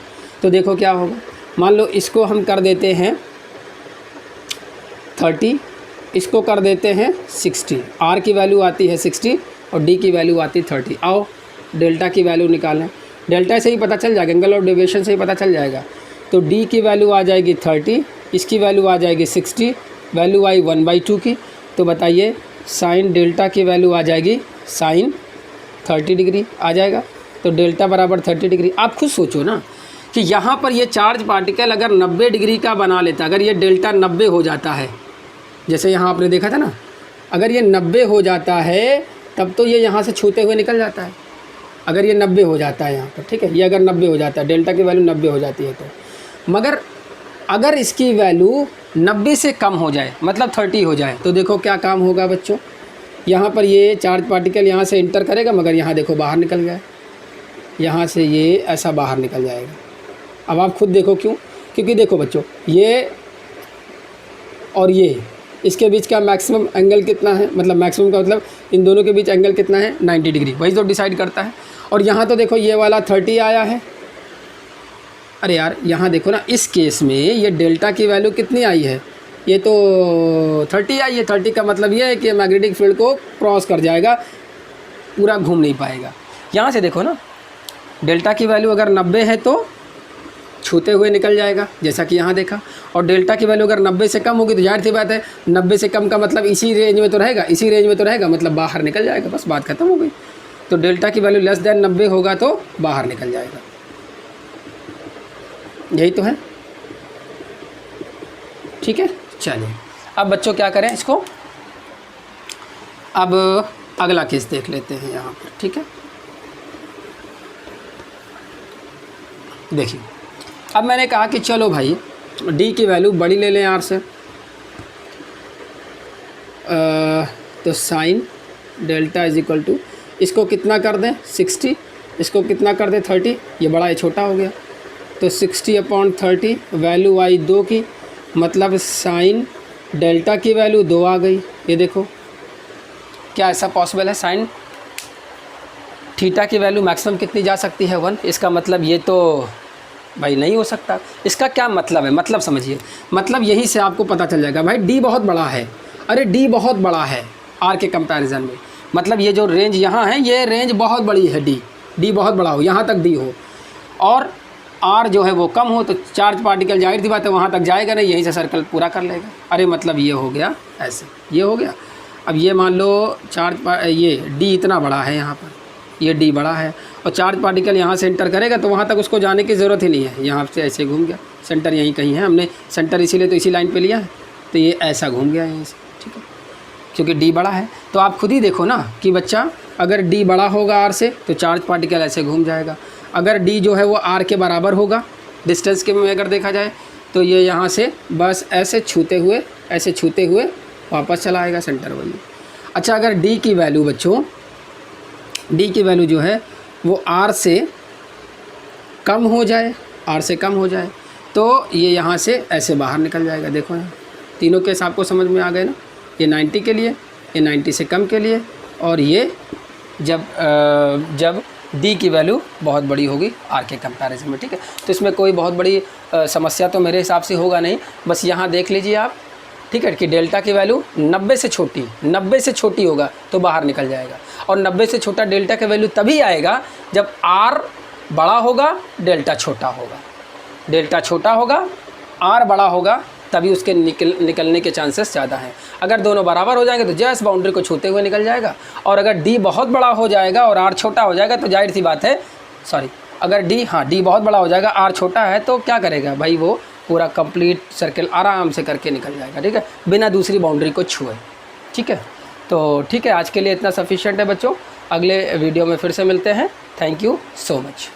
तो देखो क्या होगा। मान लो इसको हम कर देते हैं 30, इसको कर देते हैं 60। आर की वैल्यू आती है 60 और डी की वैल्यू आती है 30। आओ डेल्टा की वैल्यू निकालें, डेल्टा से ही पता चल जाएगा, एंगल ऑफ डेविएशन से ही पता चल जाएगा। तो डी की वैल्यू आ जाएगी 30, इसकी वैल्यू आ जाएगी 60, वैल्यू आई 1/2 की। तो बताइए साइन डेल्टा की वैल्यू आ जाएगी साइन 30 डिग्री आ जाएगा। तो डेल्टा बराबर 30 डिग्री। आप खुद सोचो ना कि यहाँ पर ये चार्ज पार्टिकल अगर 90 डिग्री का बना लेता, अगर ये डेल्टा 90 हो जाता है, जैसे यहाँ आपने देखा था ना, अगर ये 90 हो जाता है तब तो ये यहाँ से छूते हुए निकल जाता है। अगर ये 90 हो जाता है यहाँ पर, ठीक है, ये अगर 90 हो जाता है, डेल्टा की वैल्यू 90 हो जाती है तो। मगर अगर इसकी वैल्यू 90 से कम हो जाए, मतलब 30 हो जाए, तो देखो क्या काम होगा बच्चों। यहाँ पर ये चार्ज पार्टिकल यहाँ से इंटर करेगा, मगर यहाँ देखो बाहर निकल गया, यहाँ से ये ऐसा बाहर निकल जाएगा। अब आप खुद देखो क्यों, क्योंकि देखो बच्चों, ये और ये इसके बीच का मैक्सिमम एंगल कितना है, मतलब मैक्सिमम का मतलब इन दोनों के बीच एंगल कितना है, 90 डिग्री, वही तो डिसाइड करता है। और यहाँ तो देखो ये वाला 30 आया है। अरे यार यहाँ देखो ना, इस केस में ये डेल्टा की वैल्यू कितनी आई है, ये तो 30 आई है। 30 का मतलब ये है कि मैग्नेटिक फील्ड को क्रॉस कर जाएगा, पूरा घूम नहीं पाएगा। यहाँ से देखो ना, डेल्टा की वैल्यू अगर 90 है तो छूते हुए निकल जाएगा, जैसा कि यहाँ देखा। और डेल्टा की वैल्यू अगर 90 से कम होगी तो जाहिर सी बात है 90 से कम का मतलब इसी रेंज में तो रहेगा, इसी रेंज में तो रहेगा, मतलब बाहर निकल जाएगा, बस बात खत्म हो गई। तो डेल्टा की वैल्यू लेस देन 90 होगा तो बाहर निकल जाएगा, यही तो है। ठीक है, चलिए अब बच्चों क्या करें इसको, अब अगला केस देख लेते हैं यहाँ पर। ठीक है, देखिए अब मैंने कहा कि चलो भाई डी की वैल्यू बड़ी ले लें आर से, तो sine delta is equal to, इसको कितना कर दें 60, इसको कितना कर दें 30, ये बड़ा ये छोटा हो गया, तो 60/30 वैल्यू आई 2 की, मतलब साइन डेल्टा की वैल्यू 2 आ गई। ये देखो क्या ऐसा पॉसिबल है, साइन थीटा की वैल्यू मैक्सिमम कितनी जा सकती है 1, इसका मतलब ये तो भाई नहीं हो सकता। इसका क्या मतलब है, मतलब समझिए, मतलब यही से आपको पता चल जाएगा भाई डी बहुत बड़ा है। अरे डी बहुत बड़ा है आर के कंपैरिजन में, मतलब ये जो रेंज यहाँ है ये रेंज बहुत बड़ी है, डी बहुत बड़ा हो, यहाँ तक डी हो और आर जो है वो कम हो, तो चार्ज पार्टिकल जाहिर सी बात है वहाँ तक जाएगा नहीं, यहीं से सर्कल पूरा कर लेगा। अरे मतलब ये हो गया ऐसे, ये हो गया। अब ये मान लो ये डी इतना बड़ा है, यहाँ पर ये डी बड़ा है और चार्ज पार्टिकल यहाँ से एंटर करेगा तो वहाँ तक उसको जाने की ज़रूरत ही नहीं है, यहाँ से ऐसे घूम गया, सेंटर यहीं कहीं है, हमने सेंटर इसीलिए तो इसी लाइन पे लिया है, तो ये ऐसा घूम गया यहीं से। ठीक है, क्योंकि डी बड़ा है। तो आप खुद ही देखो ना कि बच्चा अगर डी बड़ा होगा आर से तो चार्ज पार्टिकल ऐसे घूम जाएगा, अगर डी जो है वो आर के बराबर होगा डिस्टेंस के में अगर देखा जाए तो ये यहाँ से बस ऐसे छूते हुए वापस चला आएगा सेंटर वही। अच्छा, अगर डी की वैल्यू बच्चों, डी की वैल्यू जो है वो आर से कम हो जाए, तो ये यहाँ से ऐसे बाहर निकल जाएगा। देखो यहाँ तीनों केस आपको समझ में आ गए ना, ये 90 के लिए, ये 90 से कम के लिए, और ये जब डी की वैल्यू बहुत बड़ी होगी आर के कंपैरिजन में। ठीक है, तो इसमें कोई बहुत बड़ी समस्या तो मेरे हिसाब से होगा नहीं। बस यहाँ देख लीजिए आप, ठीक है, कि डेल्टा की वैल्यू 90 से छोटी होगा तो बाहर निकल जाएगा, और 90 से छोटा डेल्टा का वैल्यू तभी आएगा जब आर बड़ा होगा, डेल्टा छोटा होगा, आर बड़ा होगा, तभी उसके निकलने के चांसेस ज़्यादा हैं। अगर दोनों बराबर हो जाएंगे तो जस्ट बाउंड्री को छूते हुए निकल जाएगा, और अगर डी बहुत बड़ा हो जाएगा और आर छोटा हो जाएगा तो जाहिर सी बात है, अगर डी बहुत बड़ा हो जाएगा, आर छोटा है, तो क्या करेगा भाई, वो पूरा कंप्लीट सर्कल आराम से करके निकल जाएगा। ठीक है, बिना दूसरी बाउंड्री को छुए। ठीक है, तो ठीक है, आज के लिए इतना सफिशिएंट है बच्चों। अगले वीडियो में फिर से मिलते हैं। Thank you so much.